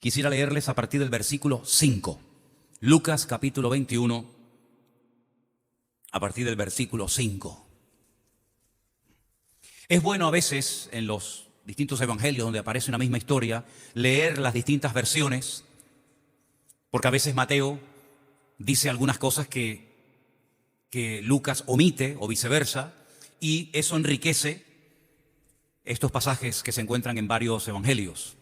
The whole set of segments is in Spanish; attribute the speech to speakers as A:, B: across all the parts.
A: Quisiera leerles a partir del versículo 5. Lucas capítulo 21, a partir del versículo 5. Es bueno a veces en los distintos evangelios donde aparece una misma historia leer las distintas versiones, porque a veces Mateo dice algunas cosas que Lucas omite o viceversa, y eso enriquece estos pasajes que se encuentran en varios evangelios.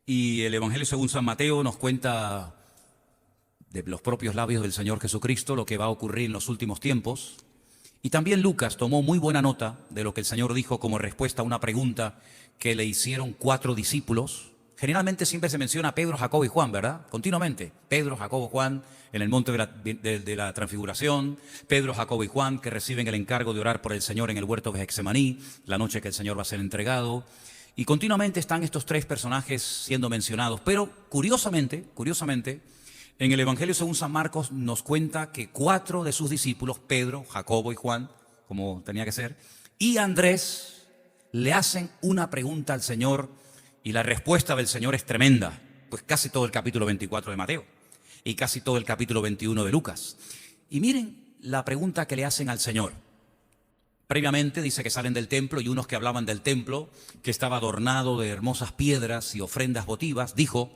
A: Y el Evangelio según San Mateo nos cuenta de los propios labios del Señor Jesucristo lo que va a ocurrir en los últimos tiempos. Y también Lucas tomó muy buena nota de lo que el Señor dijo como respuesta a una pregunta que le hicieron 4 discípulos. Generalmente siempre se menciona a Pedro, Jacobo y Juan, ¿verdad? Continuamente. Pedro, Jacobo, Juan en el monte de la transfiguración. Pedro, Jacobo y Juan que reciben el encargo de orar por el Señor en el huerto de Getsemaní, la noche que el Señor va a ser entregado. Y continuamente están estos 3 personajes siendo mencionados. Pero curiosamente, en el Evangelio según San Marcos nos cuenta que 4 de sus discípulos, Pedro, Jacobo y Juan, como tenía que ser, y Andrés, le hacen una pregunta al Señor y la respuesta del Señor es tremenda. Pues casi todo el capítulo 24 de Mateo y casi todo el capítulo 21 de Lucas. Y miren la pregunta que le hacen al Señor. Previamente dice que salen del templo y unos que hablaban del templo, que estaba adornado de hermosas piedras y ofrendas votivas, dijo: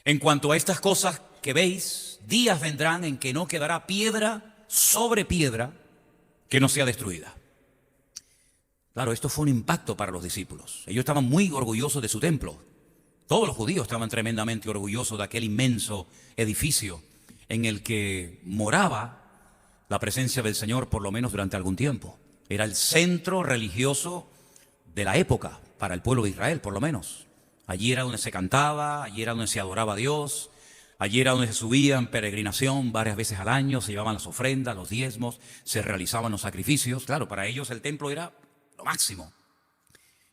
A: en cuanto a estas cosas que veis, días vendrán en que no quedará piedra sobre piedra que no sea destruida. Claro, esto fue un impacto para los discípulos. Ellos estaban muy orgullosos de su templo. Todos los judíos estaban tremendamente orgullosos de aquel inmenso edificio en el que moraba la presencia del Señor por lo menos durante algún tiempo. Era el centro religioso de la época para el pueblo de Israel, por lo menos. Allí era donde se cantaba, allí era donde se adoraba a Dios, allí era donde se subía en peregrinación varias veces al año, se llevaban las ofrendas, los diezmos, se realizaban los sacrificios. Claro, para ellos el templo era lo máximo.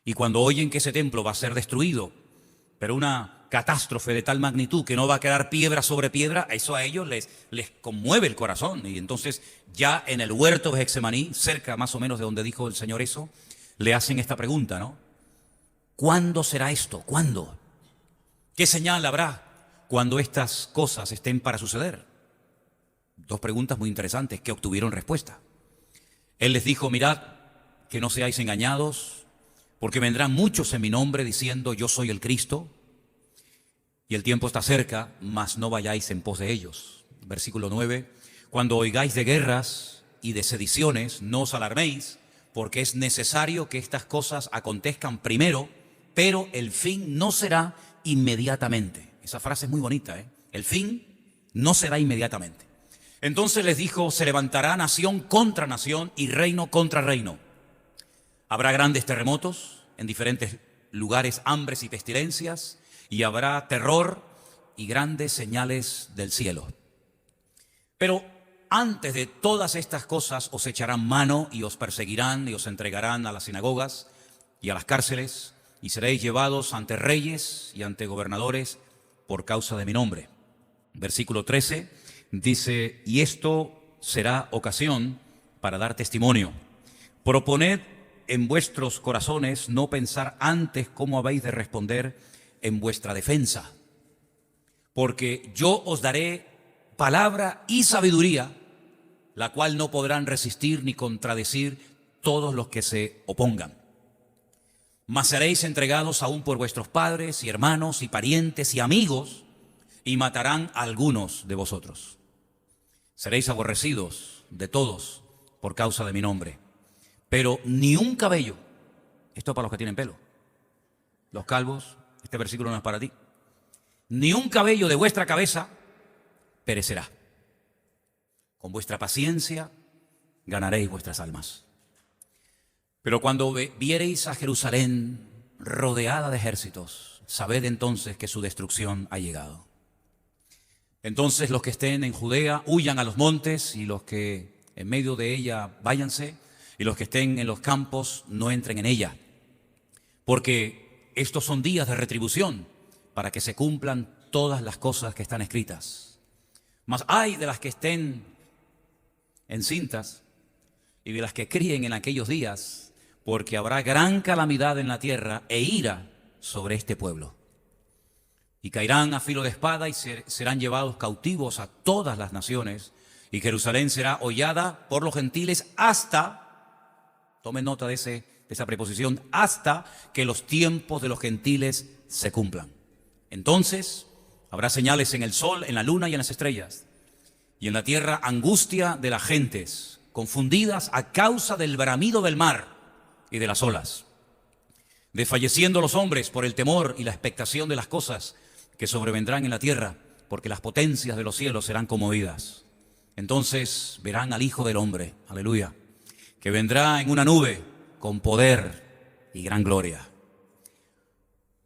A: Y cuando oyen que ese templo va a ser destruido, pero una catástrofe de tal magnitud que no va a quedar piedra sobre piedra, eso a ellos les conmueve el corazón. Y entonces ya en el huerto de Getsemaní, cerca más o menos de donde dijo el Señor eso, le hacen esta pregunta, ¿no? ¿Cuándo será esto? ¿Cuándo? ¿Qué señal habrá cuando estas cosas estén para suceder? 2 preguntas muy interesantes que obtuvieron respuesta. Él les dijo: mirad, que no seáis engañados, porque vendrán muchos en mi nombre diciendo: yo soy el Cristo, y el tiempo está cerca, mas no vayáis en pos de ellos. Versículo 9, cuando oigáis de guerras y de sediciones, no os alarméis, porque es necesario que estas cosas acontezcan primero, pero el fin no será inmediatamente. Esa frase es muy bonita, ¿eh? El fin no será inmediatamente. Entonces les dijo: se levantará nación contra nación y reino contra reino. Habrá grandes terremotos en diferentes lugares, hambres y pestilencias, y habrá terror y grandes señales del cielo. Pero antes de todas estas cosas os echarán mano y os perseguirán y os entregarán a las sinagogas y a las cárceles, y seréis llevados ante reyes y ante gobernadores por causa de mi nombre. Versículo 13 dice: y esto será ocasión para dar testimonio. Proponed en vuestros corazones no pensar antes cómo habéis de responder en vuestra defensa, porque yo os daré palabra y sabiduría, la cual no podrán resistir ni contradecir todos los que se opongan. Mas seréis entregados aún por vuestros padres y hermanos y parientes y amigos, y matarán a algunos de vosotros. Seréis aborrecidos de todos por causa de mi nombre. Pero ni un cabello, esto es para los que tienen pelo, los calvos, este versículo no es para ti, ni un cabello de vuestra cabeza perecerá. Con vuestra paciencia ganaréis vuestras almas. Pero cuando viereis a Jerusalén rodeada de ejércitos, sabed entonces que su destrucción ha llegado. Entonces los que estén en Judea huyan a los montes, y los que en medio de ella váyanse, y los que estén en los campos no entren en ella, porque estos son días de retribución, para que se cumplan todas las cosas que están escritas. Mas ay de las que estén encintas y de las que críen en aquellos días, porque habrá gran calamidad en la tierra e ira sobre este pueblo. y caerán a filo de espada y serán llevados cautivos a todas las naciones, y Jerusalén será hollada por los gentiles hasta, tomen nota de esa preposición, hasta que los tiempos de los gentiles se cumplan. Entonces habrá señales en el sol, en la luna y en las estrellas, y en la tierra angustia de las gentes, confundidas a causa del bramido del mar y de las olas, desfalleciendo los hombres por el temor y la expectación de las cosas que sobrevendrán en la tierra, porque las potencias de los cielos serán conmovidas. Entonces verán al Hijo del Hombre, aleluya, que vendrá en una nube con poder y gran gloria.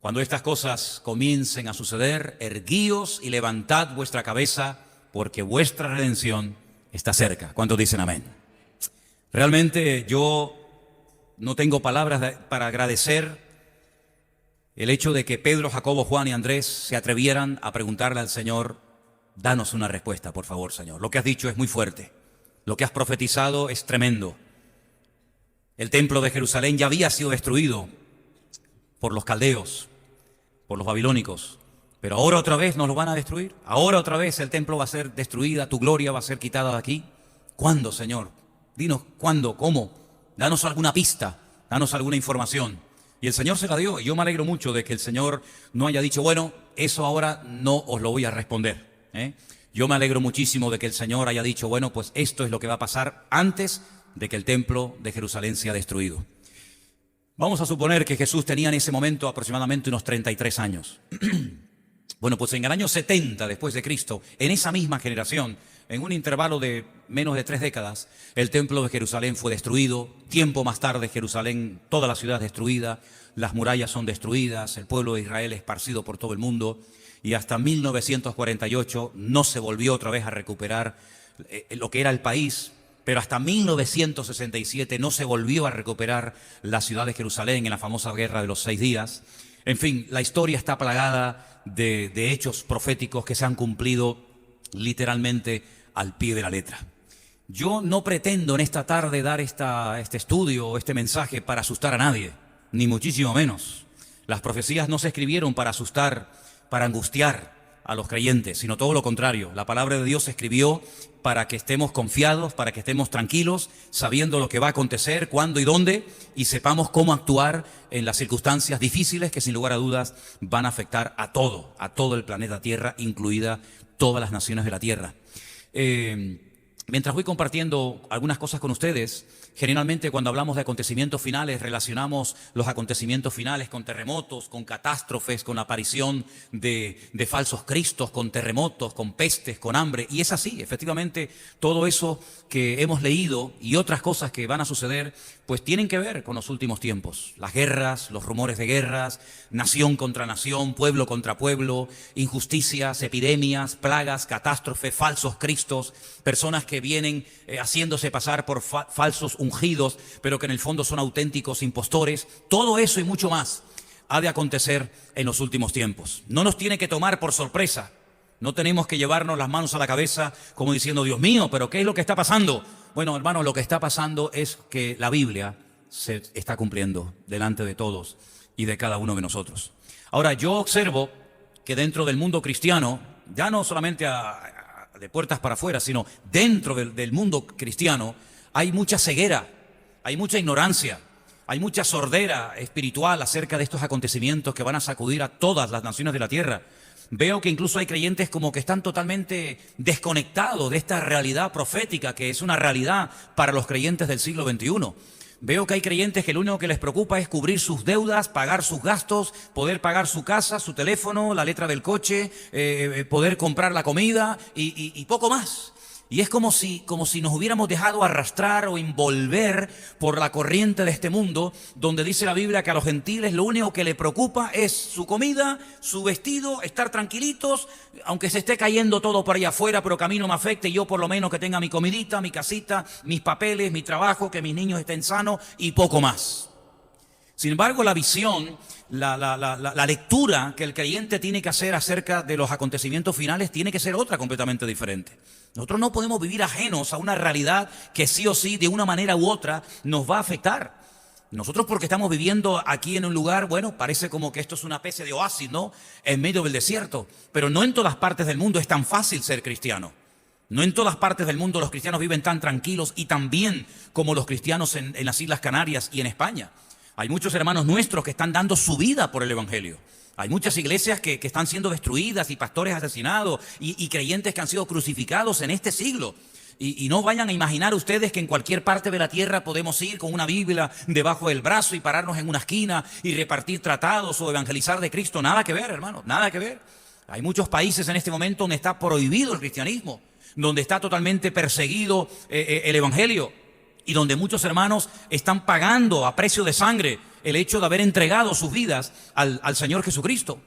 A: Cuando estas cosas comiencen a suceder, erguíos y levantad vuestra cabeza, porque vuestra redención está cerca. ¿Cuántos dicen amén? Realmente yo no tengo palabras para agradecer el hecho de que Pedro, Jacobo, Juan y Andrés se atrevieran a preguntarle al Señor: danos una respuesta, por favor, Señor. Lo que has dicho es muy fuerte. Lo que has profetizado es tremendo. El templo de Jerusalén ya había sido destruido por los caldeos, por los babilónicos. Pero ahora otra vez nos lo van a destruir. Ahora otra vez el templo va a ser destruida, tu gloria va a ser quitada de aquí. ¿Cuándo, Señor? Dinos cuándo, cómo. Danos alguna pista, danos alguna información. Y el Señor se la dio, y yo me alegro mucho de que el Señor no haya dicho: bueno, eso ahora no os lo voy a responder. Yo me alegro muchísimo de que el Señor haya dicho: bueno, pues esto es lo que va a pasar antes de que el templo de Jerusalén sea destruido. Vamos a suponer que Jesús tenía en ese momento aproximadamente unos 33 años. Bueno, pues en el año 70 después de Cristo, en esa misma generación, en un intervalo de menos de 3 décadas, el templo de Jerusalén fue destruido. Tiempo más tarde, Jerusalén, toda la ciudad destruida, las murallas son destruidas, el pueblo de Israel esparcido por todo el mundo, y hasta 1948 no se volvió otra vez a recuperar lo que era el país, pero hasta 1967 no se volvió a recuperar la ciudad de Jerusalén en la famosa guerra de los 6 días. En fin, la historia está plagada de hechos proféticos que se han cumplido literalmente al pie de la letra. Yo no pretendo en esta tarde dar este estudio o este mensaje para asustar a nadie, ni muchísimo menos. Las profecías no se escribieron para asustar, para angustiar a los creyentes, sino todo lo contrario. La palabra de Dios se escribió para que estemos confiados, para que estemos tranquilos, sabiendo lo que va a acontecer, cuándo y dónde, y sepamos cómo actuar en las circunstancias difíciles que sin lugar a dudas van a afectar a todo el planeta Tierra, incluida todas las naciones de la Tierra. Mientras voy compartiendo algunas cosas con ustedes, generalmente cuando hablamos de acontecimientos finales relacionamos los acontecimientos finales con terremotos, con catástrofes, con aparición de falsos cristos, con terremotos, con pestes, con hambre. Y es así, efectivamente, todo eso que hemos leído y otras cosas que van a suceder, pues tienen que ver con los últimos tiempos. Las guerras, los rumores de guerras, nación contra nación, pueblo contra pueblo, injusticias, epidemias, plagas, catástrofes, falsos cristos, personas que vienen haciéndose pasar por falsos ungidos, pero que en el fondo son auténticos impostores. Todo eso y mucho más ha de acontecer en los últimos tiempos. No nos tiene que tomar por sorpresa. No tenemos que llevarnos las manos a la cabeza como diciendo: Dios mío, ¿pero qué es lo que está pasando? Bueno, hermanos, lo que está pasando es que la Biblia se está cumpliendo delante de todos y de cada uno de nosotros. Ahora, yo observo que dentro del mundo cristiano, ya no solamente de puertas para afuera, sino dentro del mundo cristiano, hay mucha ceguera, hay mucha ignorancia, hay mucha sordera espiritual acerca de estos acontecimientos que van a sacudir a todas las naciones de la tierra. Veo que incluso hay creyentes como que están totalmente desconectados de esta realidad profética, que es una realidad para los creyentes del siglo XXI. Veo que hay creyentes que lo único que les preocupa es cubrir sus deudas, pagar sus gastos, poder pagar su casa, su teléfono, la letra del coche, poder comprar la comida y poco más. Y es como si nos hubiéramos dejado arrastrar o envolver por la corriente de este mundo, donde dice la Biblia que a los gentiles lo único que le preocupa es su comida, su vestido, estar tranquilitos, aunque se esté cayendo todo por ahí afuera, pero que a mí no me afecte, yo por lo menos que tenga mi comidita, mi casita, mis papeles, mi trabajo, que mis niños estén sanos y poco más. Sin embargo, la visión, la lectura que el creyente tiene que hacer acerca de los acontecimientos finales tiene que ser otra completamente diferente. Nosotros no podemos vivir ajenos a una realidad que sí o sí, de una manera u otra, nos va a afectar. Nosotros porque estamos viviendo aquí en un lugar, bueno, parece como que esto es una especie de oasis, ¿no? En medio del desierto. Pero no en todas partes del mundo es tan fácil ser cristiano. No en todas partes del mundo los cristianos viven tan tranquilos y tan bien como los cristianos en las Islas Canarias y en España. Hay muchos hermanos nuestros que están dando su vida por el Evangelio. Hay muchas iglesias que están siendo destruidas y pastores asesinados y creyentes que han sido crucificados en este siglo. Y no vayan a imaginar ustedes que en cualquier parte de la tierra podemos ir con una Biblia debajo del brazo y pararnos en una esquina y repartir tratados o evangelizar de Cristo. Nada que ver, hermanos, nada que ver. Hay muchos países en este momento donde está prohibido el cristianismo, donde está totalmente perseguido el Evangelio y donde muchos hermanos están pagando a precio de sangre el hecho de haber entregado sus vidas al Señor Jesucristo.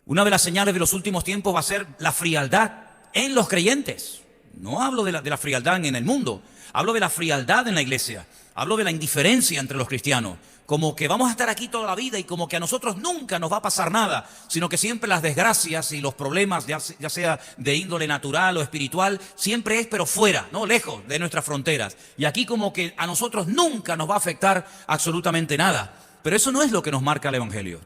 A: Una de las señales de los últimos tiempos va a ser la frialdad en los creyentes. No hablo de la frialdad en el mundo, hablo de la frialdad en la iglesia, hablo de la indiferencia entre los cristianos, como que vamos a estar aquí toda la vida y como que a nosotros nunca nos va a pasar nada, sino que siempre las desgracias y los problemas, ya sea de índole natural o espiritual, siempre es pero fuera, ¿no? Lejos de nuestras fronteras. Y aquí como que a nosotros nunca nos va a afectar absolutamente nada. Pero eso no es lo que nos marca el Evangelio.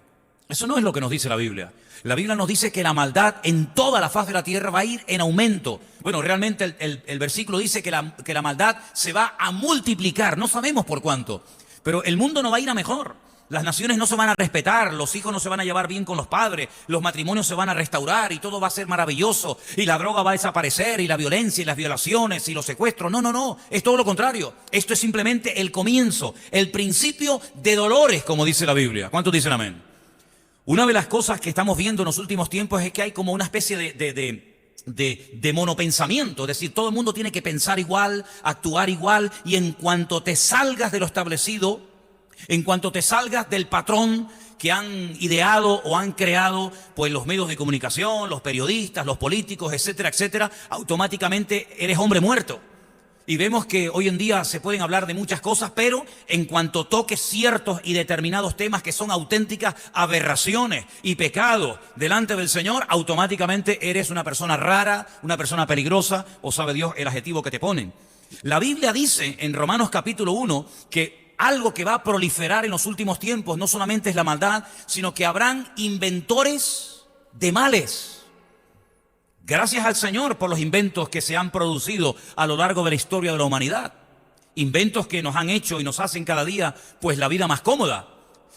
A: Eso no es lo que nos dice la Biblia. La Biblia nos dice que la maldad en toda la faz de la tierra va a ir en aumento. Bueno, realmente el versículo dice que la maldad se va a multiplicar. No sabemos por cuánto. Pero el mundo no va a ir a mejor. Las naciones no se van a respetar, los hijos no se van a llevar bien con los padres, los matrimonios se van a restaurar y todo va a ser maravilloso. Y la droga va a desaparecer y la violencia y las violaciones y los secuestros. No, no, no. Es todo lo contrario. Esto es simplemente el comienzo, el principio de dolores, como dice la Biblia. ¿Cuántos dicen amén? Una de las cosas que estamos viendo en los últimos tiempos es que hay como una especie de monopensamiento, es decir, todo el mundo tiene que pensar igual, actuar igual, y en cuanto te salgas de lo establecido, en cuanto te salgas del patrón que han ideado o han creado pues los medios de comunicación, los periodistas, los políticos, etcétera, etcétera, automáticamente eres hombre muerto. Y vemos que hoy en día se pueden hablar de muchas cosas, pero en cuanto toques ciertos y determinados temas que son auténticas aberraciones y pecados delante del Señor, automáticamente eres una persona rara, una persona peligrosa, o sabe Dios el adjetivo que te ponen. La Biblia dice en Romanos capítulo 1 que algo que va a proliferar en los últimos tiempos no solamente es la maldad, sino que habrán inventores de males. Gracias al Señor por los inventos que se han producido a lo largo de la historia de la humanidad. Inventos que nos han hecho y nos hacen cada día pues la vida más cómoda.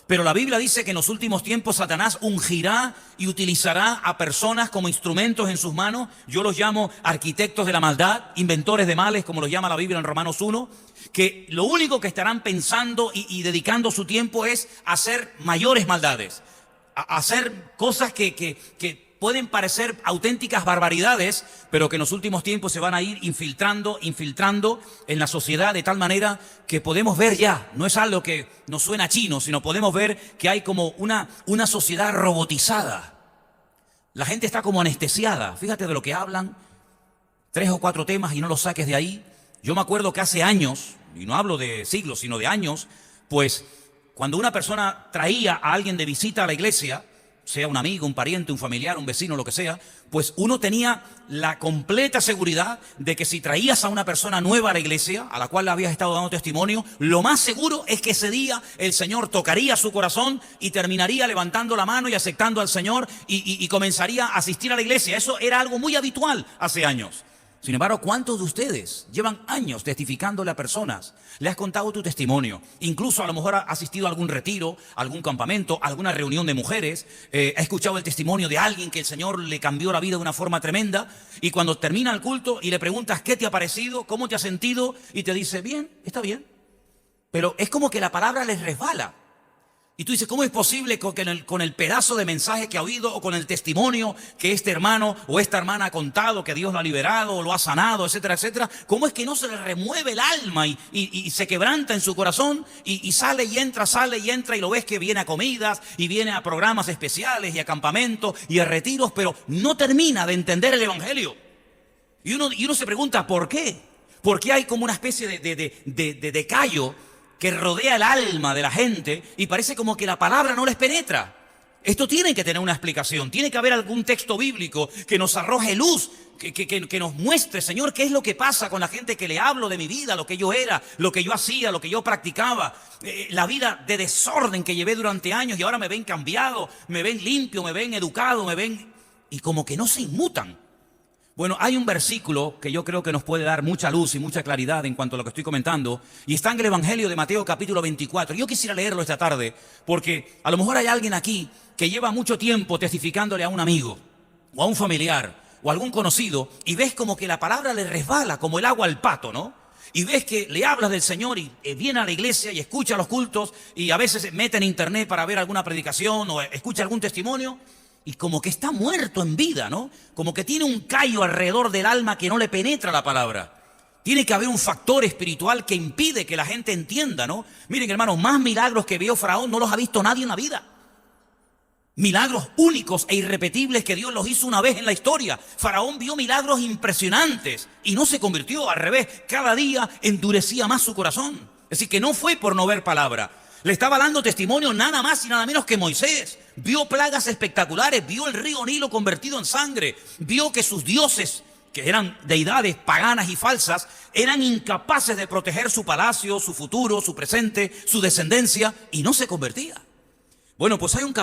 A: Pero la Biblia dice que en los últimos tiempos Satanás ungirá y utilizará a personas como instrumentos en sus manos. Yo los llamo arquitectos de la maldad, inventores de males, como los llama la Biblia en Romanos 1, que lo único que estarán pensando y dedicando su tiempo es hacer mayores maldades, a hacer cosas que pueden parecer auténticas barbaridades, pero que en los últimos tiempos se van a ir infiltrando en la sociedad de tal manera que podemos ver ya, no es algo que nos suena chino, sino podemos ver que hay como una sociedad robotizada. La gente está como anestesiada. Fíjate de lo que hablan, 3 o 4 temas y no los saques de ahí. Yo me acuerdo que hace años, y no hablo de siglos, sino de años, pues cuando una persona traía a alguien de visita a la iglesia, sea un amigo, un pariente, un familiar, un vecino, lo que sea, pues uno tenía la completa seguridad de que si traías a una persona nueva a la iglesia, a la cual le habías estado dando testimonio, lo más seguro es que ese día el Señor tocaría su corazón y terminaría levantando la mano y aceptando al Señor y comenzaría a asistir a la iglesia. Eso era algo muy habitual hace años. Sin embargo, ¿cuántos de ustedes llevan años testificándole a personas? Le has contado tu testimonio, incluso a lo mejor ha asistido a algún retiro, algún campamento, alguna reunión de mujeres, ha escuchado el testimonio de alguien que el Señor le cambió la vida de una forma tremenda, y cuando termina el culto y le preguntas ¿qué te ha parecido? ¿Cómo te has sentido? Y te dice, bien, está bien. Pero es como que la palabra les resbala. Y tú dices, ¿cómo es posible con el pedazo de mensaje que ha oído o con el testimonio que este hermano o esta hermana ha contado, que Dios lo ha liberado o lo ha sanado, etcétera, etcétera? ¿Cómo es que no se le remueve el alma y se quebranta en su corazón y sale y entra y lo ves que viene a comidas y viene a programas especiales y a campamentos y a retiros, pero no termina de entender el Evangelio? Y uno se pregunta, ¿por qué? ¿Por qué hay como una especie de callo que rodea el alma de la gente y parece como que la palabra no les penetra? Esto tiene que tener una explicación, tiene que haber algún texto bíblico que nos arroje luz, que nos muestre, Señor, qué es lo que pasa con la gente que le hablo de mi vida, lo que yo era, lo que yo hacía, lo que yo practicaba, la vida de desorden que llevé durante años y ahora me ven cambiado, me ven limpio, me ven educado, me ven... y como que no se inmutan. Bueno, hay un versículo que yo creo que nos puede dar mucha luz y mucha claridad en cuanto a lo que estoy comentando, y está en el Evangelio de Mateo capítulo 24. Yo quisiera leerlo esta tarde, porque a lo mejor hay alguien aquí que lleva mucho tiempo testificándole a un amigo, o a un familiar, o a algún conocido, y ves como que la palabra le resbala como el agua al pato, ¿no? Y ves que le hablas del Señor y viene a la iglesia y escucha los cultos, y a veces se mete en internet para ver alguna predicación o escucha algún testimonio, y como que está muerto en vida, ¿no? Como que tiene un callo alrededor del alma que no le penetra la palabra. Tiene que haber un factor espiritual que impide que la gente entienda, ¿no? Miren, hermanos, más milagros que vio Faraón no los ha visto nadie en la vida. Milagros únicos e irrepetibles que Dios los hizo una vez en la historia. Faraón vio milagros impresionantes y no se convirtió, al revés. Cada día endurecía más su corazón. Es decir, que no fue por no ver palabra. Le estaba dando testimonio nada más y nada menos que Moisés. Vio plagas espectaculares, vio el río Nilo convertido en sangre, vio que sus dioses, que eran deidades paganas y falsas, eran incapaces de proteger su palacio, su futuro, su presente, su descendencia, y no se convertía. Bueno, pues hay un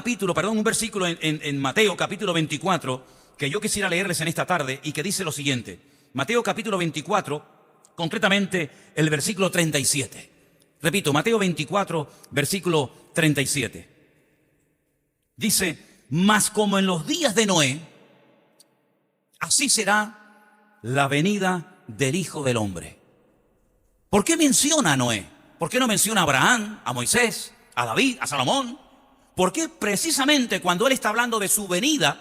A: versículo en Mateo capítulo 24 que yo quisiera leerles en esta tarde y que dice lo siguiente. Mateo capítulo 24, concretamente el versículo 37. Repito, Mateo 24, versículo 37. Dice, mas como en los días de Noé, así será la venida del Hijo del Hombre. ¿Por qué menciona a Noé? ¿Por qué no menciona a Abraham, a Moisés, a David, a Salomón? ¿Por qué precisamente cuando él está hablando de su venida,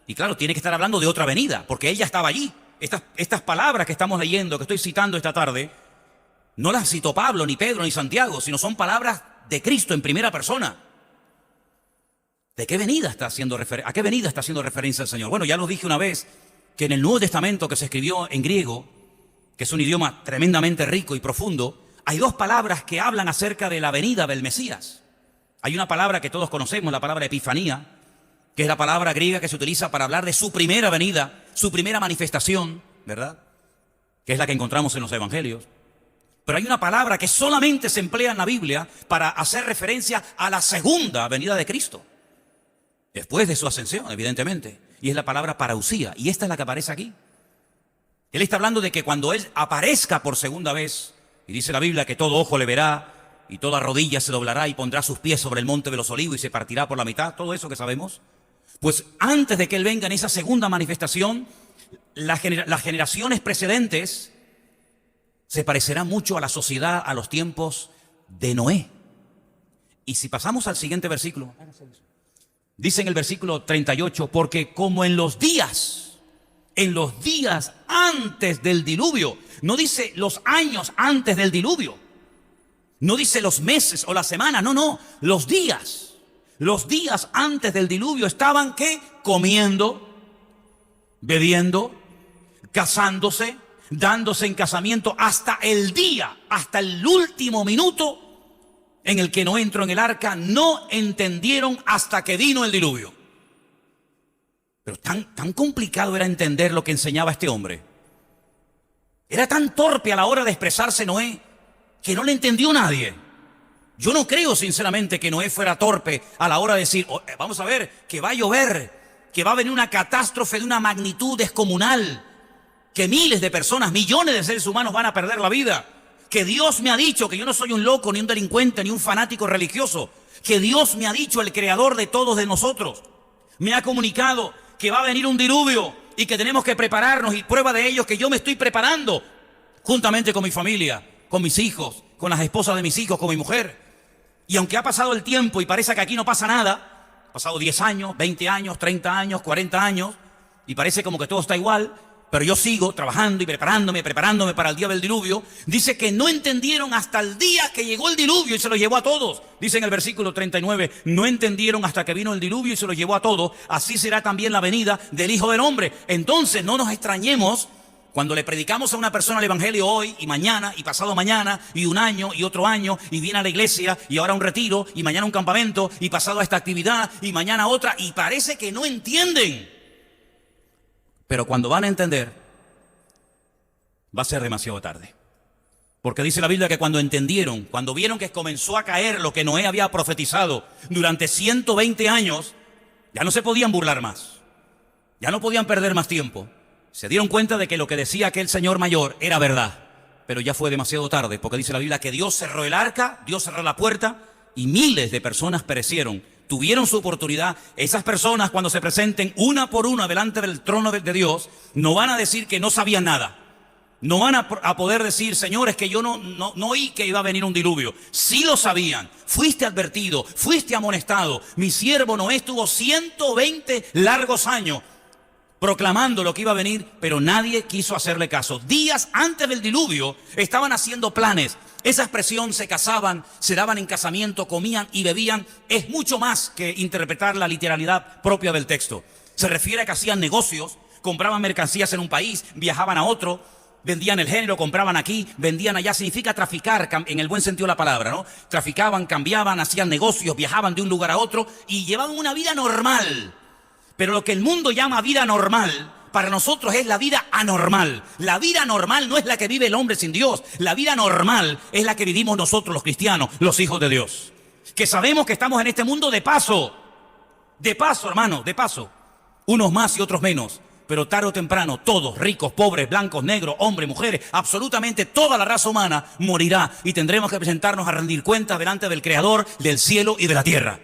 A: y claro, tiene que estar hablando de otra venida, porque él ya estaba allí? Estas palabras que estamos leyendo, que estoy citando esta tarde, no las citó Pablo, ni Pedro, ni Santiago, sino son palabras de Cristo en primera persona. ¿De qué venida está haciendo referencia? ¿A qué venida está haciendo referencia el Señor? Bueno, ya lo dije una vez, que en el Nuevo Testamento que se escribió en griego, que es un idioma tremendamente rico y profundo, hay dos palabras que hablan acerca de la venida del Mesías. Hay una palabra que todos conocemos, la palabra epifanía, que es la palabra griega que se utiliza para hablar de su primera venida, su primera manifestación, ¿verdad? Que es la que encontramos en los evangelios. Pero hay una palabra que solamente se emplea en la Biblia para hacer referencia a la segunda venida de Cristo, después de su ascensión, evidentemente, y es la palabra parousia, y esta es la que aparece aquí. Él está hablando de que cuando Él aparezca por segunda vez, y dice la Biblia que todo ojo le verá, y toda rodilla se doblará y pondrá sus pies sobre el monte de los olivos y se partirá por la mitad, todo eso que sabemos, pues antes de que Él venga en esa segunda manifestación, las generaciones precedentes se parecerán mucho a la sociedad, a los tiempos de Noé. Y si pasamos al siguiente versículo, dice en el versículo 38, porque como en los días antes del diluvio, no dice los años antes del diluvio, no dice los meses o la semana, no, los días antes del diluvio estaban, ¿qué? Comiendo, bebiendo, casándose, dándose en casamiento hasta el día, hasta el último minuto en el que Noé entró en el arca. No entendieron hasta que vino el diluvio. Pero tan complicado era entender lo que enseñaba este hombre. Era tan torpe a la hora de expresarse Noé que no le entendió nadie. Yo no creo sinceramente que Noé fuera torpe a la hora de decir, vamos a ver, que va a llover, que va a venir una catástrofe de una magnitud descomunal, que miles de personas, millones de seres humanos van a perder la vida, que Dios me ha dicho que yo no soy un loco, ni un delincuente, ni un fanático religioso, que Dios me ha dicho, el creador de todos de nosotros, me ha comunicado que va a venir un diluvio y que tenemos que prepararnos, y prueba de ello que yo me estoy preparando juntamente con mi familia, con mis hijos, con las esposas de mis hijos, con mi mujer. Y aunque ha pasado el tiempo y parece que aquí no pasa nada, ha pasado 10 años, 20 años, 30 años, 40 años, y parece como que todo está igual, pero yo sigo trabajando y preparándome para el día del diluvio. Dice que no entendieron hasta el día que llegó el diluvio y se lo llevó a todos. Dice en el versículo 39, no entendieron hasta que vino el diluvio y se lo llevó a todos. Así será también la venida del Hijo del Hombre. Entonces no nos extrañemos Cuando le predicamos a una persona el evangelio hoy y mañana y pasado mañana y un año y otro año y viene a la iglesia y ahora un retiro y mañana un campamento y pasado a esta actividad y mañana otra y parece que no entienden. Pero cuando van a entender, va a ser demasiado tarde. Porque dice la Biblia que cuando entendieron, cuando vieron que comenzó a caer lo que Noé había profetizado durante 120 años, ya no se podían burlar más. Ya no podían perder más tiempo. Se dieron cuenta de que lo que decía aquel señor mayor era verdad, pero ya fue demasiado tarde, porque dice la Biblia que Dios cerró el arca, Dios cerró la puerta y miles de personas perecieron. Tuvieron su oportunidad. Esas personas, cuando se presenten una por una delante del trono de Dios, no van a decir que no sabían nada. No van a poder decir, señores, que yo no oí que iba a venir un diluvio. Sí lo sabían. Fuiste advertido, fuiste amonestado. Mi siervo Noé estuvo 120 largos años proclamando lo que iba a venir, pero nadie quiso hacerle caso. Días antes del diluvio estaban haciendo planes. Esa expresión, se casaban, se daban en casamiento, comían y bebían, es mucho más que interpretar la literalidad propia del texto. Se refiere a que hacían negocios, compraban mercancías en un país, viajaban a otro, vendían el género, compraban aquí, vendían allá. Significa traficar en el buen sentido de la palabra, ¿no? Traficaban, cambiaban, hacían negocios, viajaban de un lugar a otro y llevaban una vida normal. Pero lo que el mundo llama vida normal, para nosotros es la vida anormal. La vida normal no es la que vive el hombre sin Dios. La vida normal es la que vivimos nosotros los cristianos, los hijos de Dios. Que sabemos que estamos en este mundo de paso. De paso, hermano, de paso. Unos más y otros menos. Pero tarde o temprano, todos, ricos, pobres, blancos, negros, hombres, mujeres, absolutamente toda la raza humana morirá. Y tendremos que presentarnos a rendir cuentas delante del Creador del cielo y de la tierra.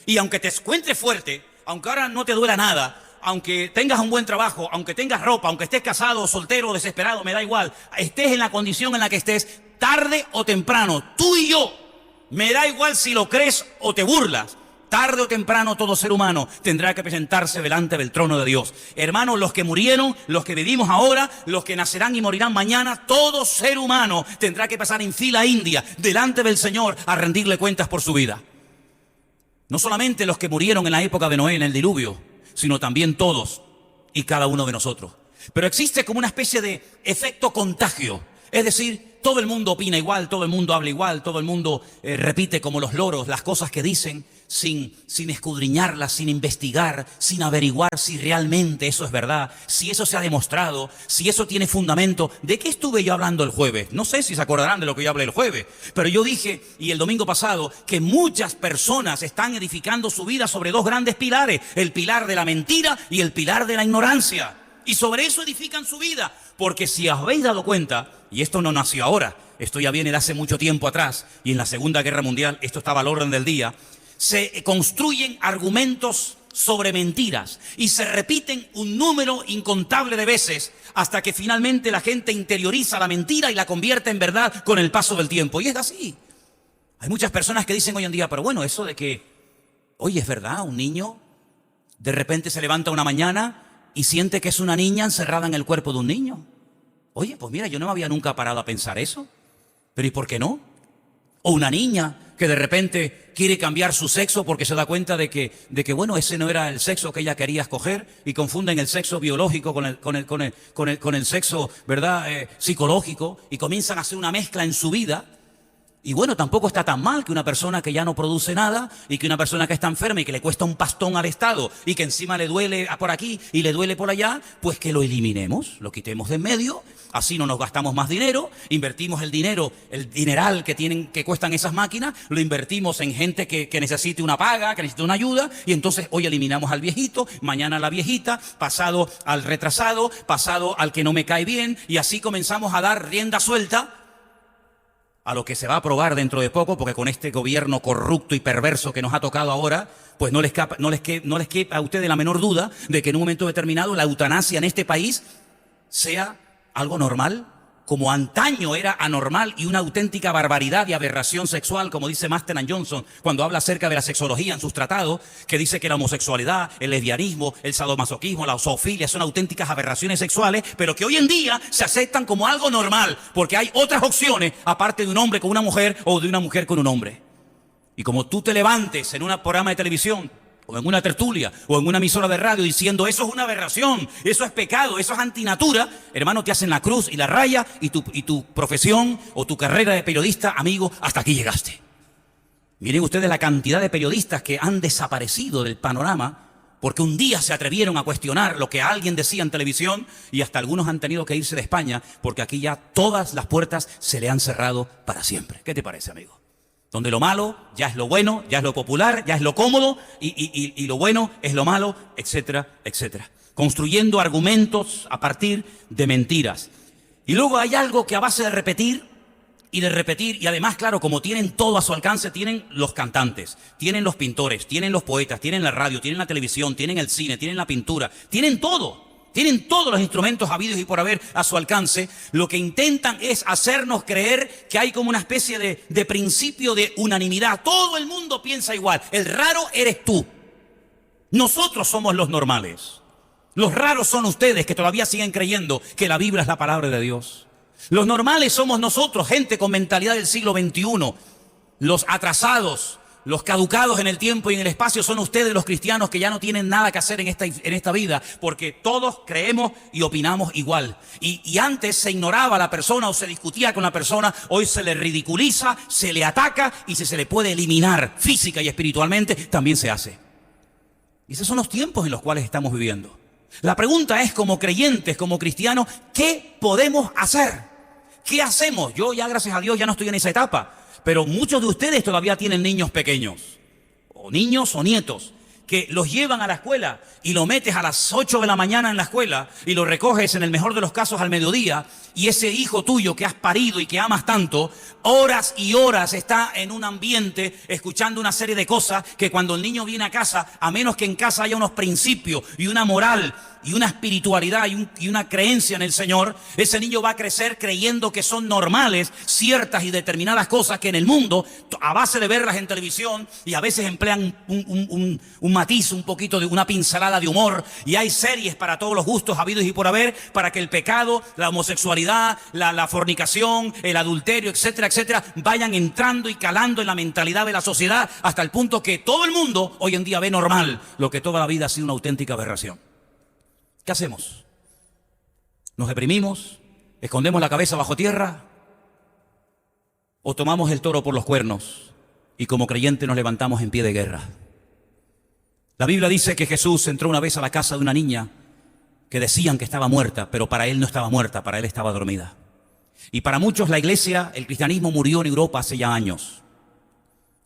A: Y aunque te encuentres fuerte, aunque ahora no te duela nada, aunque tengas un buen trabajo, aunque tengas ropa, aunque estés casado, soltero, desesperado, me da igual, estés en la condición en la que estés, tarde o temprano, tú y yo, me da igual si lo crees o te burlas, tarde o temprano todo ser humano tendrá que presentarse delante del trono de Dios. Hermanos, los que murieron, los que vivimos ahora, los que nacerán y morirán mañana, todo ser humano tendrá que pasar en fila india delante del Señor a rendirle cuentas por su vida. No solamente los que murieron en la época de Noé, en el diluvio, sino también todos y cada uno de nosotros. Pero existe como una especie de efecto contagio. Es decir, todo el mundo opina igual, todo el mundo habla igual, todo el mundo repite como los loros las cosas que dicen sin escudriñarlas, sin investigar, sin averiguar si realmente eso es verdad, si eso se ha demostrado, si eso tiene fundamento. ¿De qué estuve yo hablando el jueves? No sé si se acordarán de lo que yo hablé el jueves, pero yo dije, y el domingo pasado, que muchas personas están edificando su vida sobre dos grandes pilares, el pilar de la mentira y el pilar de la ignorancia. Y sobre eso edifican su vida, porque si os habéis dado cuenta, y esto no nació ahora, esto ya viene de hace mucho tiempo atrás, y en la Segunda Guerra Mundial esto estaba al orden del día, se construyen argumentos sobre mentiras y se repiten un número incontable de veces hasta que finalmente la gente interioriza la mentira y la convierte en verdad con el paso del tiempo. Y es así. Hay muchas personas que dicen hoy en día, pero bueno, eso de que, oye, es verdad, un niño de repente se levanta una mañana y siente que es una niña encerrada en el cuerpo de un niño. Oye, pues mira, yo no me había nunca parado a pensar eso. Pero ¿y por qué no? O una niña que de repente quiere cambiar su sexo porque se da cuenta de que bueno, ese no era el sexo que ella quería escoger y confunden el sexo biológico con el sexo, ¿verdad? Psicológico, y comienzan a hacer una mezcla en su vida. Y bueno, tampoco está tan mal que una persona que ya no produce nada y que una persona que está enferma y que le cuesta un pastón al Estado y que encima le duele por aquí y le duele por allá, pues que lo eliminemos, lo quitemos de en medio, así no nos gastamos más dinero, invertimos el dinero, el dineral que cuestan esas máquinas, lo invertimos en gente que necesite una paga, que necesite una ayuda, y entonces hoy eliminamos al viejito, mañana a la viejita, pasado al retrasado, pasado al que no me cae bien, y así comenzamos a dar rienda suelta a lo que se va a aprobar dentro de poco, porque con este gobierno corrupto y perverso que nos ha tocado ahora, pues no les quepa a ustedes la menor duda de que en un momento determinado la eutanasia en este país sea algo normal, como antaño era anormal y una auténtica barbaridad y aberración sexual, como dice Master and Johnson cuando habla acerca de la sexología en sus tratados, que dice que la homosexualidad, el lesbianismo, el sadomasoquismo, la zoofilia son auténticas aberraciones sexuales, pero que hoy en día se aceptan como algo normal, porque hay otras opciones aparte de un hombre con una mujer o de una mujer con un hombre. Y como tú te levantes en un programa de televisión o en una tertulia, o en una emisora de radio diciendo eso es una aberración, eso es pecado, eso es antinatura, hermano, te hacen la cruz y la raya y tu profesión o tu carrera de periodista, amigo, hasta aquí llegaste. Miren ustedes la cantidad de periodistas que han desaparecido del panorama porque un día se atrevieron a cuestionar lo que alguien decía en televisión y hasta algunos han tenido que irse de España porque aquí ya todas las puertas se le han cerrado para siempre. ¿Qué te parece, amigo? Donde lo malo ya es lo bueno, ya es lo popular, ya es lo cómodo y lo bueno es lo malo, etcétera, etcétera. Construyendo argumentos a partir de mentiras. Y luego hay algo que a base de repetir y además, claro, como tienen todo a su alcance, tienen los cantantes, tienen los pintores, tienen los poetas, tienen la radio, tienen la televisión, tienen el cine, tienen la pintura, tienen todo. Tienen todos los instrumentos habidos y por haber a su alcance. Lo que intentan es hacernos creer que hay como una especie de principio de unanimidad. Todo el mundo piensa igual. El raro eres tú. Nosotros somos los normales. Los raros son ustedes que todavía siguen creyendo que la Biblia es la palabra de Dios. Los normales somos nosotros, gente con mentalidad del siglo XXI. Los atrasados, los caducados en el tiempo y en el espacio son ustedes, los cristianos, que ya no tienen nada que hacer en esta vida, porque todos creemos y opinamos igual. Y antes se ignoraba a la persona o se discutía con la persona, hoy se le ridiculiza, se le ataca y si se le puede eliminar física y espiritualmente, también se hace. Y esos son los tiempos en los cuales estamos viviendo. La pregunta es, como creyentes, como cristianos, ¿qué podemos hacer? ¿Qué hacemos? Yo ya, gracias a Dios, ya no estoy en esa etapa, pero muchos de ustedes todavía tienen niños pequeños, o niños o nietos, que los llevan a la escuela y lo metes a las 8 de la mañana en la escuela y lo recoges en el mejor de los casos al mediodía, y ese hijo tuyo que has parido y que amas tanto, horas y horas está en un ambiente escuchando una serie de cosas que cuando el niño viene a casa, a menos que en casa haya unos principios y una moral y una espiritualidad y una creencia en el Señor, ese niño va a crecer creyendo que son normales ciertas y determinadas cosas que en el mundo, a base de verlas en televisión, y a veces emplean un matiz, un poquito de una pincelada de humor, y hay series para todos los gustos habidos y por haber, para que el pecado, la homosexualidad, la fornicación, el adulterio, etcétera, etcétera, vayan entrando y calando en la mentalidad de la sociedad hasta el punto que todo el mundo hoy en día ve normal lo que toda la vida ha sido una auténtica aberración. ¿Qué hacemos? ¿Nos deprimimos? ¿Escondemos la cabeza bajo tierra? ¿O tomamos el toro por los cuernos y como creyentes nos levantamos en pie de guerra? La Biblia dice que Jesús entró una vez a la casa de una niña que decían que estaba muerta, pero para él no estaba muerta, para él estaba dormida. Y para muchos la iglesia, el cristianismo murió en Europa hace ya años.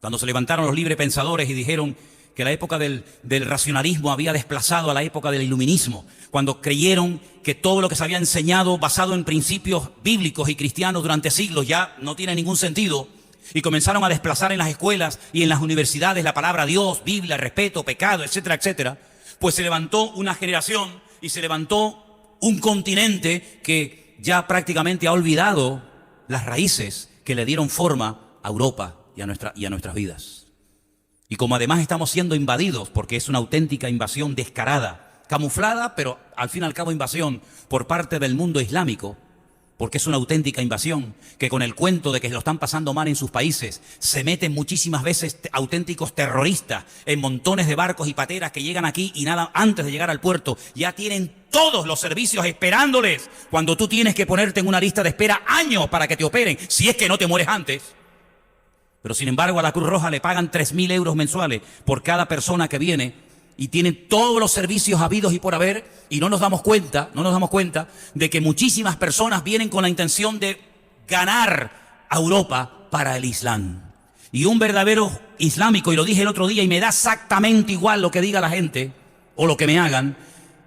A: Cuando se levantaron los librepensadores y dijeron que la época del racionalismo había desplazado a la época del iluminismo, cuando creyeron que todo lo que se había enseñado basado en principios bíblicos y cristianos durante siglos ya no tiene ningún sentido, y comenzaron a desplazar en las escuelas y en las universidades la palabra Dios, Biblia, respeto, pecado, etcétera, etcétera, pues se levantó una generación y se levantó un continente que ya prácticamente ha olvidado las raíces que le dieron forma a Europa y a nuestras vidas. Y como además estamos siendo invadidos, porque es una auténtica invasión descarada, camuflada, pero al fin y al cabo invasión por parte del mundo islámico, porque es una auténtica invasión, que con el cuento de que lo están pasando mal en sus países, se meten muchísimas veces auténticos terroristas en montones de barcos y pateras que llegan aquí y nada antes de llegar al puerto ya tienen todos los servicios esperándoles, cuando tú tienes que ponerte en una lista de espera años para que te operen, si es que no te mueres antes. Pero sin embargo a la Cruz Roja le pagan 3.000 euros mensuales por cada persona que viene y tienen todos los servicios habidos y por haber, y no nos damos cuenta de que muchísimas personas vienen con la intención de ganar a Europa para el Islam. Y un verdadero islámico, y lo dije el otro día y me da exactamente igual lo que diga la gente o lo que me hagan,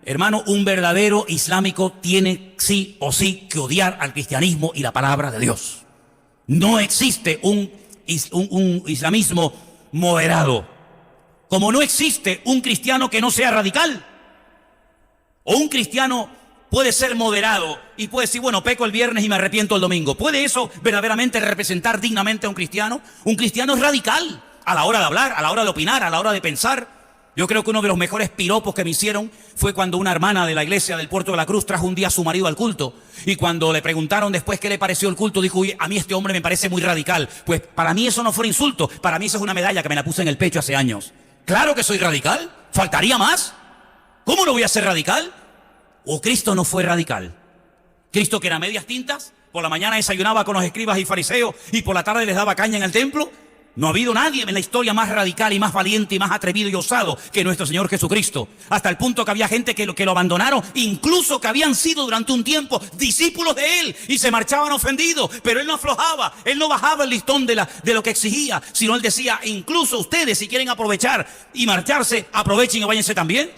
A: hermano, un verdadero islámico tiene sí o sí que odiar al cristianismo y la palabra de Dios. No existe un islamismo moderado, como no existe un cristiano que no sea radical. O un cristiano puede ser moderado y puede decir, bueno, peco el viernes y me arrepiento el domingo. ¿Puede eso verdaderamente representar dignamente a un cristiano? Un cristiano es radical a la hora de hablar, a la hora de opinar, a la hora de pensar. Yo creo que uno de los mejores piropos que me hicieron fue cuando una hermana de la iglesia del Puerto de la Cruz trajo un día a su marido al culto. Y cuando le preguntaron después qué le pareció el culto, dijo, uy, a mí este hombre me parece muy radical. Pues para mí eso no fue un insulto, para mí eso es una medalla que me la puse en el pecho hace años. Claro que soy radical. ¿Faltaría más? ¿Cómo no voy a ser radical? ¿O Cristo no fue radical? Cristo, que era medias tintas, por la mañana desayunaba con los escribas y fariseos y por la tarde les daba caña en el templo. No ha habido nadie en la historia más radical y más valiente y más atrevido y osado que nuestro Señor Jesucristo. Hasta el punto que había gente que lo abandonaron, incluso que habían sido durante un tiempo discípulos de Él y se marchaban ofendidos. Pero Él no aflojaba, Él no bajaba el listón de lo que exigía, sino Él decía, incluso ustedes si quieren aprovechar y marcharse, aprovechen y váyanse también.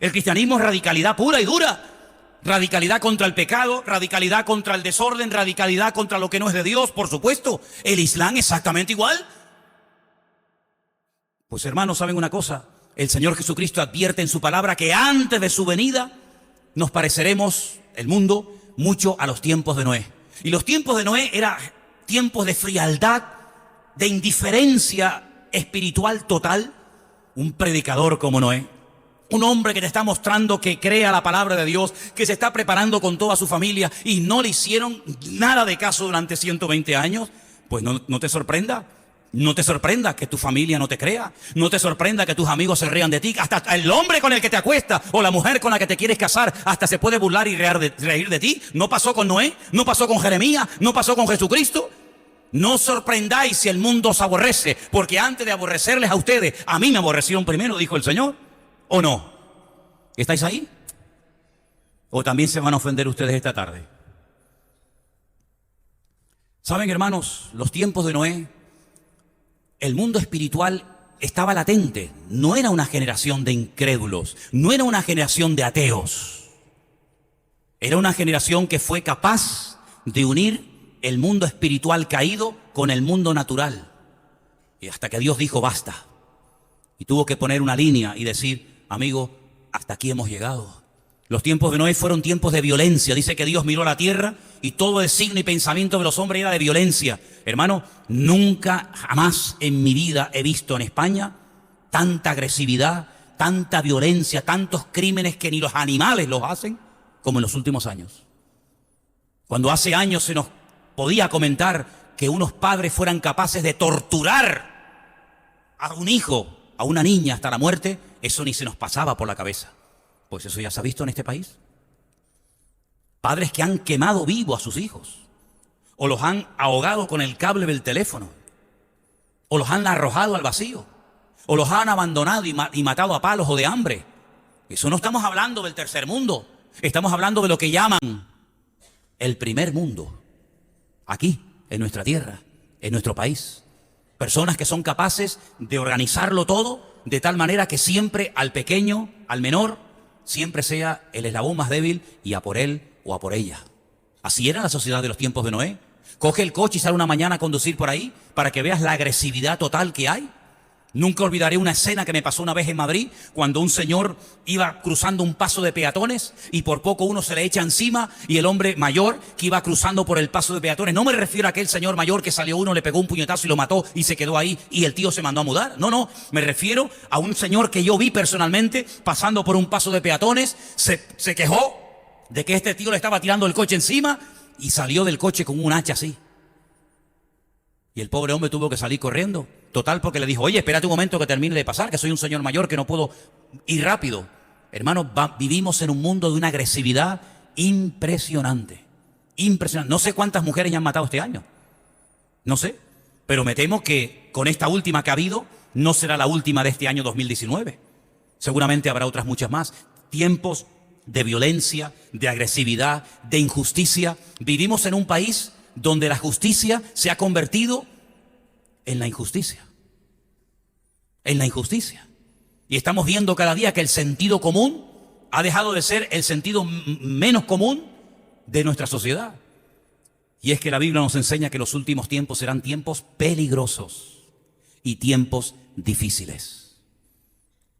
A: El cristianismo es radicalidad pura y dura. Radicalidad contra el pecado, radicalidad contra el desorden, radicalidad contra lo que no es de Dios, por supuesto. El Islam exactamente igual. Pues hermanos, ¿saben una cosa? El Señor Jesucristo advierte en su palabra que antes de su venida nos pareceremos, el mundo, mucho a los tiempos de Noé. Y los tiempos de Noé eran tiempos de frialdad, de indiferencia espiritual total. Un predicador como Noé, un hombre que te está mostrando que crea la palabra de Dios, que se está preparando con toda su familia y no le hicieron nada de caso durante 120 años, pues no te sorprenda. No te sorprenda que tu familia no te crea. No te sorprenda que tus amigos se rían de ti. Hasta el hombre con el que te acuestas o la mujer con la que te quieres casar hasta se puede burlar y reír de ti. ¿No pasó con Noé? ¿No pasó con Jeremías? ¿No pasó con Jesucristo? No os sorprendáis si el mundo os aborrece, porque antes de aborrecerles a ustedes, a mí me aborrecieron primero, dijo el Señor. ¿O no? ¿Estáis ahí? ¿O también se van a ofender ustedes esta tarde? ¿Saben, hermanos? Los tiempos de Noé, el mundo espiritual estaba latente. No era una generación de incrédulos, no era una generación de ateos. Era una generación que fue capaz de unir el mundo espiritual caído con el mundo natural. Y hasta que Dios dijo basta. Y tuvo que poner una línea y decir, amigo, hasta aquí hemos llegado. Los tiempos de Noé fueron tiempos de violencia. Dice que Dios miró la tierra y todo el signo y pensamiento de los hombres era de violencia. Hermano, nunca, jamás en mi vida he visto en España tanta agresividad, tanta violencia, tantos crímenes que ni los animales los hacen como en los últimos años. Cuando hace años se nos podía comentar que unos padres fueran capaces de torturar a un hijo, a una niña hasta la muerte, eso ni se nos pasaba por la cabeza. Pues eso ya se ha visto en este país. Padres que han quemado vivo a sus hijos, o los han ahogado con el cable del teléfono, o los han arrojado al vacío, o los han abandonado y matado a palos o de hambre. Eso no estamos hablando del tercer mundo, estamos hablando de lo que llaman el primer mundo. Aquí, en nuestra tierra, en nuestro país. Personas que son capaces de organizarlo todo de tal manera que siempre al pequeño, al menor, siempre sea el eslabón más débil y a por él o a por ella. Así era la sociedad de los tiempos de Noé. Coge el coche y sale una mañana a conducir por ahí para que veas la agresividad total que hay. Nunca olvidaré una escena que me pasó una vez en Madrid, cuando un señor iba cruzando un paso de peatones y por poco uno se le echa encima y el hombre mayor que iba cruzando por el paso de peatones, no me refiero a aquel señor mayor que salió uno, le pegó un puñetazo y lo mató y se quedó ahí y el tío se mandó a mudar. No, me refiero a un señor que yo vi personalmente pasando por un paso de peatones, se quejó de que este tío le estaba tirando el coche encima y salió del coche con un hacha así. Y el pobre hombre tuvo que salir corriendo. Total, porque le dijo, oye, espérate un momento que termine de pasar, que soy un señor mayor, que no puedo ir rápido. Hermanos, vivimos en un mundo de una agresividad impresionante. Impresionante. No sé cuántas mujeres ya han matado este año. No sé. Pero me temo que con esta última que ha habido, no será la última de este año 2019. Seguramente habrá otras muchas más. Tiempos de violencia, de agresividad, de injusticia. Vivimos en un país donde la justicia se ha convertido en la injusticia. En la injusticia. Y estamos viendo cada día que el sentido común ha dejado de ser el sentido menos común de nuestra sociedad. Y es que la Biblia nos enseña que los últimos tiempos serán tiempos peligrosos y tiempos difíciles.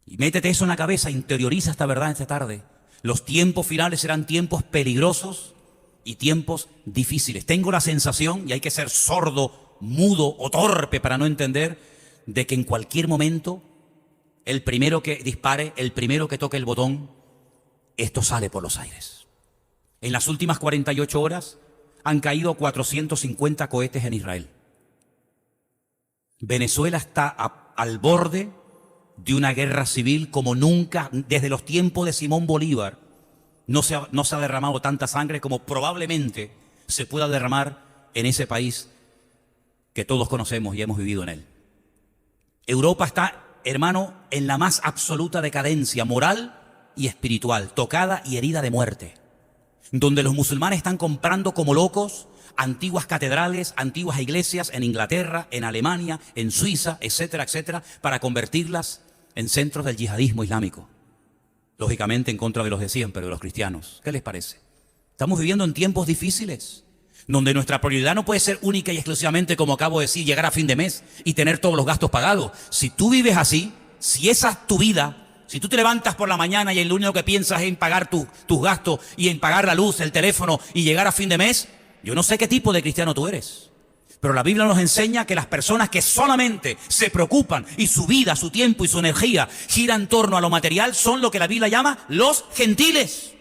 A: Y métete eso en la cabeza, interioriza esta verdad esta tarde. Los tiempos finales serán tiempos peligrosos y tiempos difíciles. Tengo la sensación, y hay que ser sordo, mudo o torpe para no entender, de que en cualquier momento el primero que dispare, el primero que toque el botón, esto sale por los aires. En las últimas 48 horas han caído 450 cohetes en Israel. Venezuela está al borde de una guerra civil como nunca, desde los tiempos de Simón Bolívar, no se ha derramado tanta sangre como probablemente se pueda derramar en ese país que todos conocemos y hemos vivido en él. Europa está, hermano, en la más absoluta decadencia moral y espiritual, tocada y herida de muerte, donde los musulmanes están comprando como locos antiguas catedrales, antiguas iglesias en Inglaterra, en Alemania, en Suiza, etcétera, etcétera, para convertirlas en centros del yihadismo islámico. Lógicamente en contra de los de siempre, de los cristianos. ¿Qué les parece? Estamos viviendo en tiempos difíciles, donde nuestra prioridad no puede ser única y exclusivamente, como acabo de decir, llegar a fin de mes y tener todos los gastos pagados. Si tú vives así, si esa es tu vida, si tú te levantas por la mañana y lo único que piensas es en pagar tus gastos y en pagar la luz, el teléfono y llegar a fin de mes, yo no sé qué tipo de cristiano tú eres. Pero la Biblia nos enseña que las personas que solamente se preocupan y su vida, su tiempo y su energía gira en torno a lo material son lo que la Biblia llama los gentiles.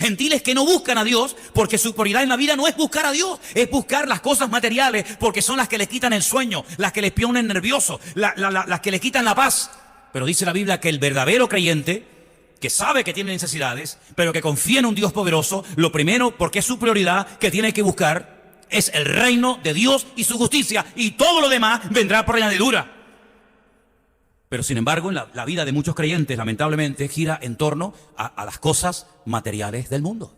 A: Gentiles que no buscan a Dios porque su prioridad en la vida no es buscar a Dios, es buscar las cosas materiales porque son las que les quitan el sueño, las que les ponen nerviosos, las que les quitan la paz. Pero dice la Biblia que el verdadero creyente, que sabe que tiene necesidades, pero que confía en un Dios poderoso, lo primero, porque es su prioridad, que tiene que buscar es el reino de Dios y su justicia, y todo lo demás vendrá por añadidura. Pero sin embargo, la vida de muchos creyentes, lamentablemente, gira en torno a las cosas materiales del mundo.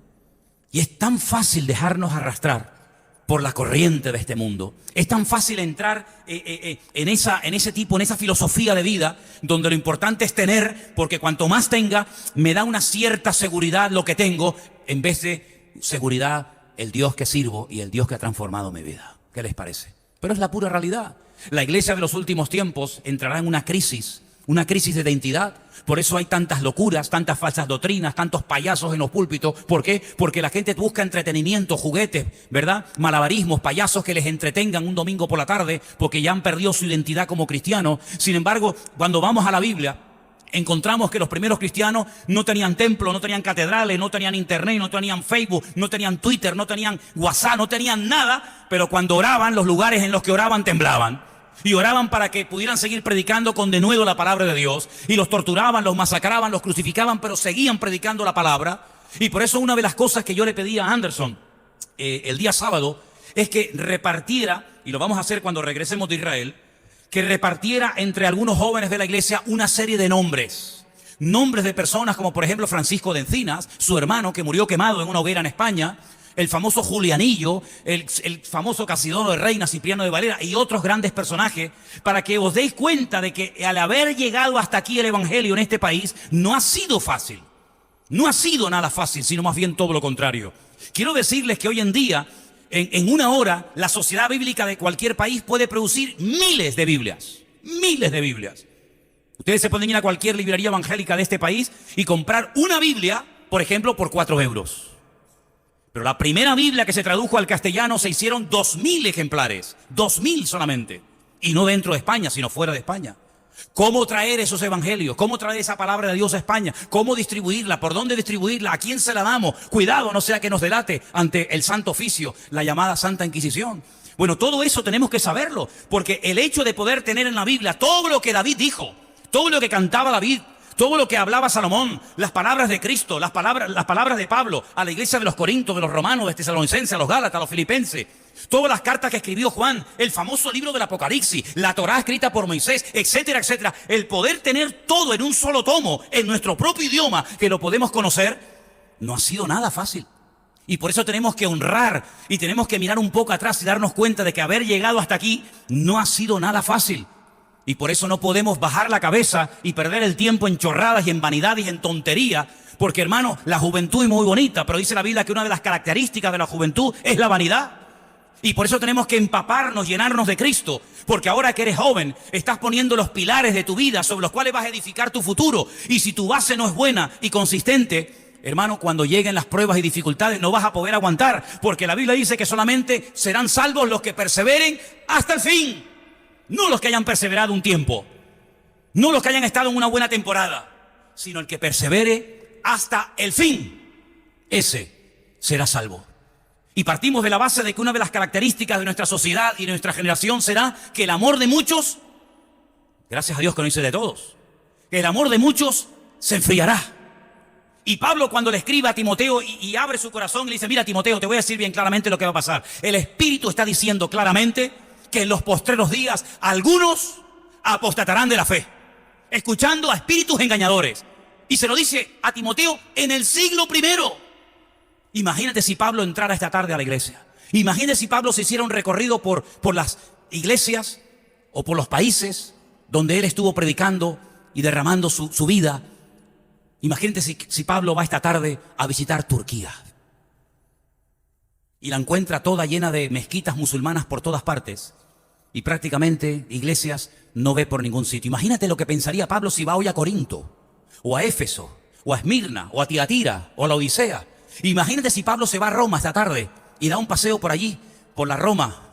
A: Y es tan fácil dejarnos arrastrar por la corriente de este mundo. Es tan fácil entrar en esa filosofía de vida, donde lo importante es tener, porque cuanto más tenga, me da una cierta seguridad lo que tengo, en vez de seguridad el Dios que sirvo y el Dios que ha transformado mi vida. ¿Qué les parece? Pero es la pura realidad. La iglesia de los últimos tiempos entrará en una crisis de identidad. Por eso hay tantas locuras, tantas falsas doctrinas, tantos payasos en los púlpitos. ¿Por qué? Porque la gente busca entretenimiento, juguetes, ¿verdad? Malabarismos, payasos que les entretengan un domingo por la tarde porque ya han perdido su identidad como cristianos. Sin embargo, cuando vamos a la Biblia, encontramos que los primeros cristianos no tenían templo, no tenían catedrales, no tenían internet, no tenían Facebook, no tenían Twitter, no tenían WhatsApp, no tenían nada, pero cuando oraban, los lugares en los que oraban temblaban. Y oraban para que pudieran seguir predicando con denuedo la palabra de Dios. Y los torturaban, los masacraban, los crucificaban, pero seguían predicando la palabra. Y por eso una de las cosas que yo le pedí a Anderson el día sábado es que repartiera, y lo vamos a hacer cuando regresemos de Israel, que repartiera entre algunos jóvenes de la iglesia una serie de nombres. Nombres de personas como por ejemplo Francisco de Encinas, su hermano que murió quemado en una hoguera en España, el famoso Julianillo, el famoso Casiodoro de Reina, Cipriano de Valera y otros grandes personajes, para que os deis cuenta de que al haber llegado hasta aquí el evangelio en este país, no ha sido fácil. No ha sido nada fácil, sino más bien todo lo contrario. Quiero decirles que hoy en día, en una hora, la sociedad bíblica de cualquier país puede producir miles de Biblias. Miles de Biblias. Ustedes se pueden ir a cualquier librería evangélica de este país y comprar una Biblia, por ejemplo, por 4 euros. Pero la primera Biblia que se tradujo al castellano se hicieron 2000 ejemplares. 2000 solamente. Y no dentro de España, sino fuera de España. ¿Cómo traer esos evangelios? ¿Cómo traer esa palabra de Dios a España? ¿Cómo distribuirla? ¿Por dónde distribuirla? ¿A quién se la damos? Cuidado, no sea que nos delate ante el Santo Oficio, la llamada Santa Inquisición. Bueno, todo eso tenemos que saberlo, porque el hecho de poder tener en la Biblia todo lo que David dijo, todo lo que cantaba David, todo lo que hablaba Salomón, las palabras de Cristo, las palabras de Pablo a la iglesia de los Corintios, de los Romanos, de Tesalonicenses, a los Gálatas, a los Filipenses, todas las cartas que escribió Juan, el famoso libro del Apocalipsis, la Torá escrita por Moisés, etcétera, etcétera. El poder tener todo en un solo tomo, en nuestro propio idioma, que lo podemos conocer, no ha sido nada fácil. Y por eso tenemos que honrar y tenemos que mirar un poco atrás y darnos cuenta de que haber llegado hasta aquí no ha sido nada fácil. Y por eso no podemos bajar la cabeza y perder el tiempo en chorradas y en vanidades y en tontería. Porque, hermano, la juventud es muy bonita, pero dice la Biblia que una de las características de la juventud es la vanidad. Y por eso tenemos que empaparnos, llenarnos de Cristo. Porque ahora que eres joven, estás poniendo los pilares de tu vida sobre los cuales vas a edificar tu futuro. Y si tu base no es buena y consistente, hermano, cuando lleguen las pruebas y dificultades no vas a poder aguantar. Porque la Biblia dice que solamente serán salvos los que perseveren hasta el fin. No los que hayan perseverado un tiempo, no los que hayan estado en una buena temporada, sino el que persevere hasta el fin. Ese será salvo. Y partimos de la base de que una de las características de nuestra sociedad y de nuestra generación será que el amor de muchos, gracias a Dios que no dice de todos, que el amor de muchos se enfriará. Y Pablo, cuando le escribe a Timoteo y abre su corazón y le dice, mira Timoteo, te voy a decir bien claramente lo que va a pasar. El Espíritu está diciendo claramente que en los postreros días algunos apostatarán de la fe, escuchando a espíritus engañadores. Y se lo dice a Timoteo en el siglo primero. Imagínate si Pablo entrara esta tarde a la iglesia. Imagínate si Pablo se hiciera un recorrido por las iglesias o por los países donde él estuvo predicando y derramando su vida. Imagínate si Pablo va esta tarde a visitar Turquía y la encuentra toda llena de mezquitas musulmanas por todas partes y prácticamente iglesias no ve por ningún sitio. Imagínate lo que pensaría Pablo si va hoy a Corinto o a Éfeso o a Esmirna o a Tiatira o a la Odisea. Imagínate si Pablo se va a Roma esta tarde y da un paseo por allí, por la Roma,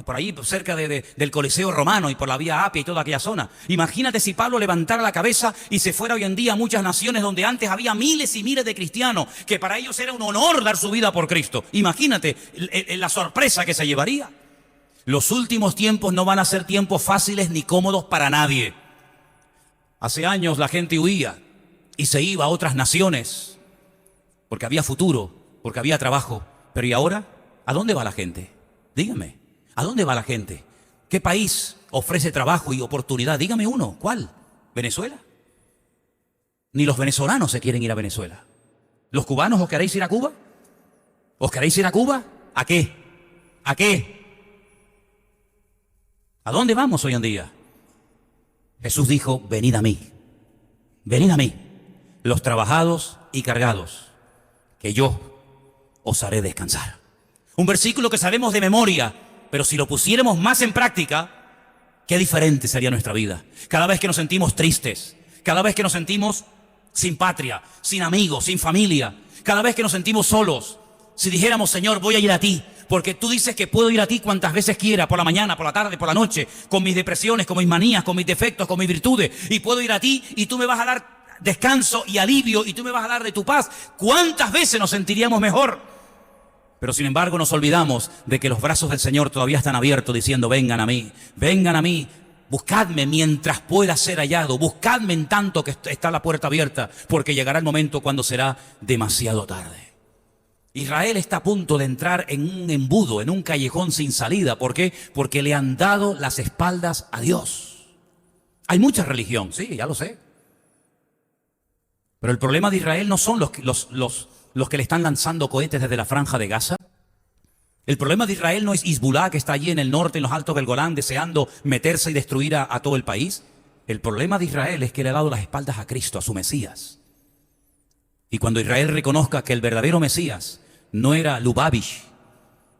A: por allí cerca del Coliseo Romano y por la Vía Apia y toda aquella zona. Imagínate si Pablo levantara la cabeza y se fuera hoy en día a muchas naciones donde antes había miles y miles de cristianos, que para ellos era un honor dar su vida por Cristo. Imagínate la sorpresa que se llevaría. Los últimos tiempos no van a ser tiempos fáciles ni cómodos para nadie. Hace años la gente huía y se iba a otras naciones porque había futuro, porque había trabajo. Pero ¿y ahora? ¿A dónde va la gente? Dígame, ¿a dónde va la gente? ¿Qué país ofrece trabajo y oportunidad? Dígame uno, ¿cuál? ¿Venezuela? Ni los venezolanos se quieren ir a Venezuela. ¿Los cubanos os queréis ir a Cuba? ¿Os queréis ir a Cuba? ¿A qué? ¿A qué? ¿A dónde vamos hoy en día? Jesús dijo, venid a mí, los trabajados y cargados, que yo os haré descansar. Un versículo que sabemos de memoria, pero si lo pusiéramos más en práctica, qué diferente sería nuestra vida. Cada vez que nos sentimos tristes, cada vez que nos sentimos sin patria, sin amigos, sin familia, cada vez que nos sentimos solos, si dijéramos, Señor, voy a ir a ti, porque tú dices que puedo ir a ti cuantas veces quiera, por la mañana, por la tarde, por la noche, con mis depresiones, con mis manías, con mis defectos, con mis virtudes, y puedo ir a ti y tú me vas a dar descanso y alivio y tú me vas a dar de tu paz. ¿Cuántas veces nos sentiríamos mejor? Pero sin embargo nos olvidamos de que los brazos del Señor todavía están abiertos diciendo, vengan a mí, buscadme mientras pueda ser hallado, buscadme en tanto que está la puerta abierta, porque llegará el momento cuando será demasiado tarde. Israel está a punto de entrar en un embudo, en un callejón sin salida. ¿Por qué? Porque le han dado las espaldas a Dios. Hay mucha religión, sí, ya lo sé. Pero el problema de Israel no son los que le están lanzando cohetes desde la franja de Gaza. El problema de Israel no es Hezbollah, que está allí en el norte, en los altos del Golán, deseando meterse y destruir a todo el país. El problema de Israel es que le ha dado las espaldas a Cristo, a su Mesías. Y cuando Israel reconozca que el verdadero Mesías no era Lubavitch,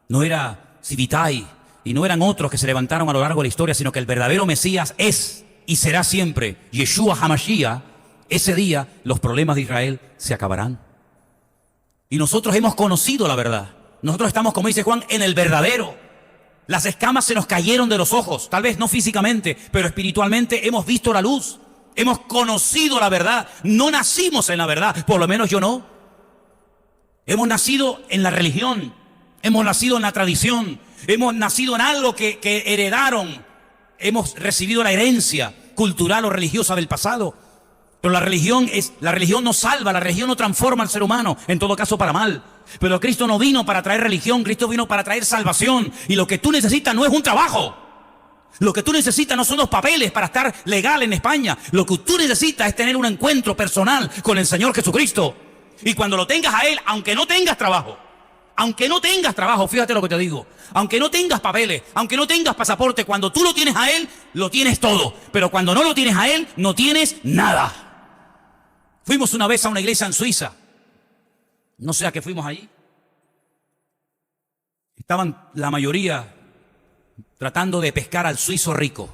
A: no era Sivitai, y no eran otros que se levantaron a lo largo de la historia, sino que el verdadero Mesías es y será siempre Yeshua HaMashiach, ese día los problemas de Israel se acabarán. Y nosotros hemos conocido la verdad. Nosotros estamos, como dice Juan, en el verdadero. Las escamas se nos cayeron de los ojos, tal vez no físicamente, pero espiritualmente hemos visto la luz. Hemos conocido la verdad. No nacimos en la verdad, por lo menos yo no. Hemos nacido en la religión, hemos nacido en la tradición, hemos nacido en algo que heredaron. Hemos recibido la herencia cultural o religiosa del pasado. Pero la religión no salva, la religión no transforma al ser humano, en todo caso para mal. Pero Cristo no vino para traer religión, Cristo vino para traer salvación. Y lo que tú necesitas no es un trabajo. Lo que tú necesitas no son los papeles para estar legal en España. Lo que tú necesitas es tener un encuentro personal con el Señor Jesucristo. Y cuando lo tengas a Él, aunque no tengas trabajo, fíjate lo que te digo, aunque no tengas papeles, aunque no tengas pasaporte, cuando tú lo tienes a Él, lo tienes todo. Pero cuando no lo tienes a Él, no tienes nada. Fuimos una vez a una iglesia en Suiza. No sé a qué fuimos allí. Estaban la mayoría tratando de pescar al suizo rico.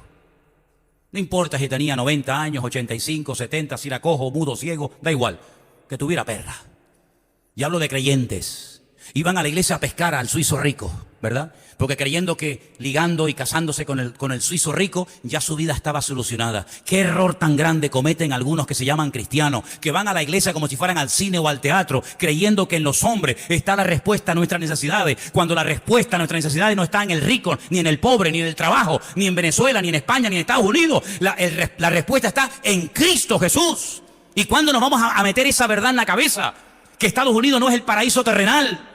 A: No importa si tenía 90 años, 85, 70, si era cojo, mudo, ciego, da igual, que tuviera perra. Y hablo de creyentes. Iban a la iglesia a pescar al suizo rico. ¿verdad? Porque creyendo que ligando y casándose con el suizo rico, ya su vida estaba solucionada. Qué error tan grande cometen algunos que se llaman cristianos, que van a la iglesia como si fueran al cine o al teatro, creyendo que en los hombres está la respuesta a nuestras necesidades, cuando la respuesta a nuestras necesidades no está en el rico, ni en el pobre, ni en el trabajo, ni en Venezuela, ni en España, ni en Estados Unidos. La respuesta está en Cristo Jesús. ¿Y cuándo nos vamos a meter esa verdad en la cabeza? Que Estados Unidos no es el paraíso terrenal,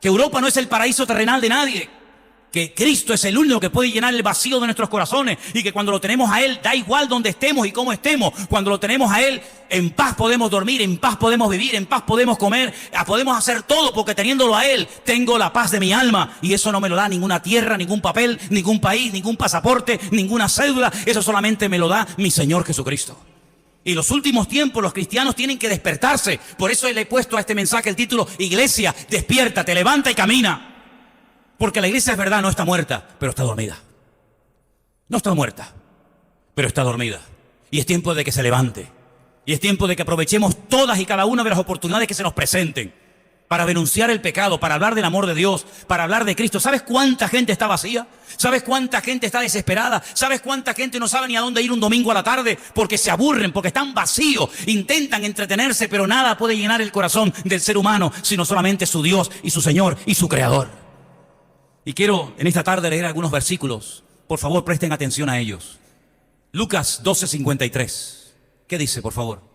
A: que Europa no es el paraíso terrenal de nadie, que Cristo es el único que puede llenar el vacío de nuestros corazones, y que cuando lo tenemos a Él, da igual donde estemos y cómo estemos, cuando lo tenemos a Él, en paz podemos dormir, en paz podemos vivir, en paz podemos comer, podemos hacer todo, porque teniéndolo a Él, tengo la paz de mi alma, y eso no me lo da ninguna tierra, ningún papel, ningún país, ningún pasaporte, ninguna cédula, eso solamente me lo da mi Señor Jesucristo. Y en los últimos tiempos los cristianos tienen que despertarse. Por eso le he puesto a este mensaje el título: Iglesia, despiértate, levanta y camina. Porque la iglesia, es verdad, no está muerta, pero está dormida. No está muerta, pero está dormida. Y es tiempo de que se levante. Y es tiempo de que aprovechemos todas y cada una de las oportunidades que se nos presenten para denunciar el pecado, para hablar del amor de Dios, para hablar de Cristo. ¿Sabes cuánta gente está vacía? ¿Sabes cuánta gente está desesperada? ¿Sabes cuánta gente no sabe ni a dónde ir un domingo a la tarde? Porque se aburren, porque están vacíos, intentan entretenerse, pero nada puede llenar el corazón del ser humano, sino solamente su Dios y su Señor y su Creador. Y quiero en esta tarde leer algunos versículos. Por favor, presten atención a ellos. Lucas 12:53. ¿Qué dice, por favor?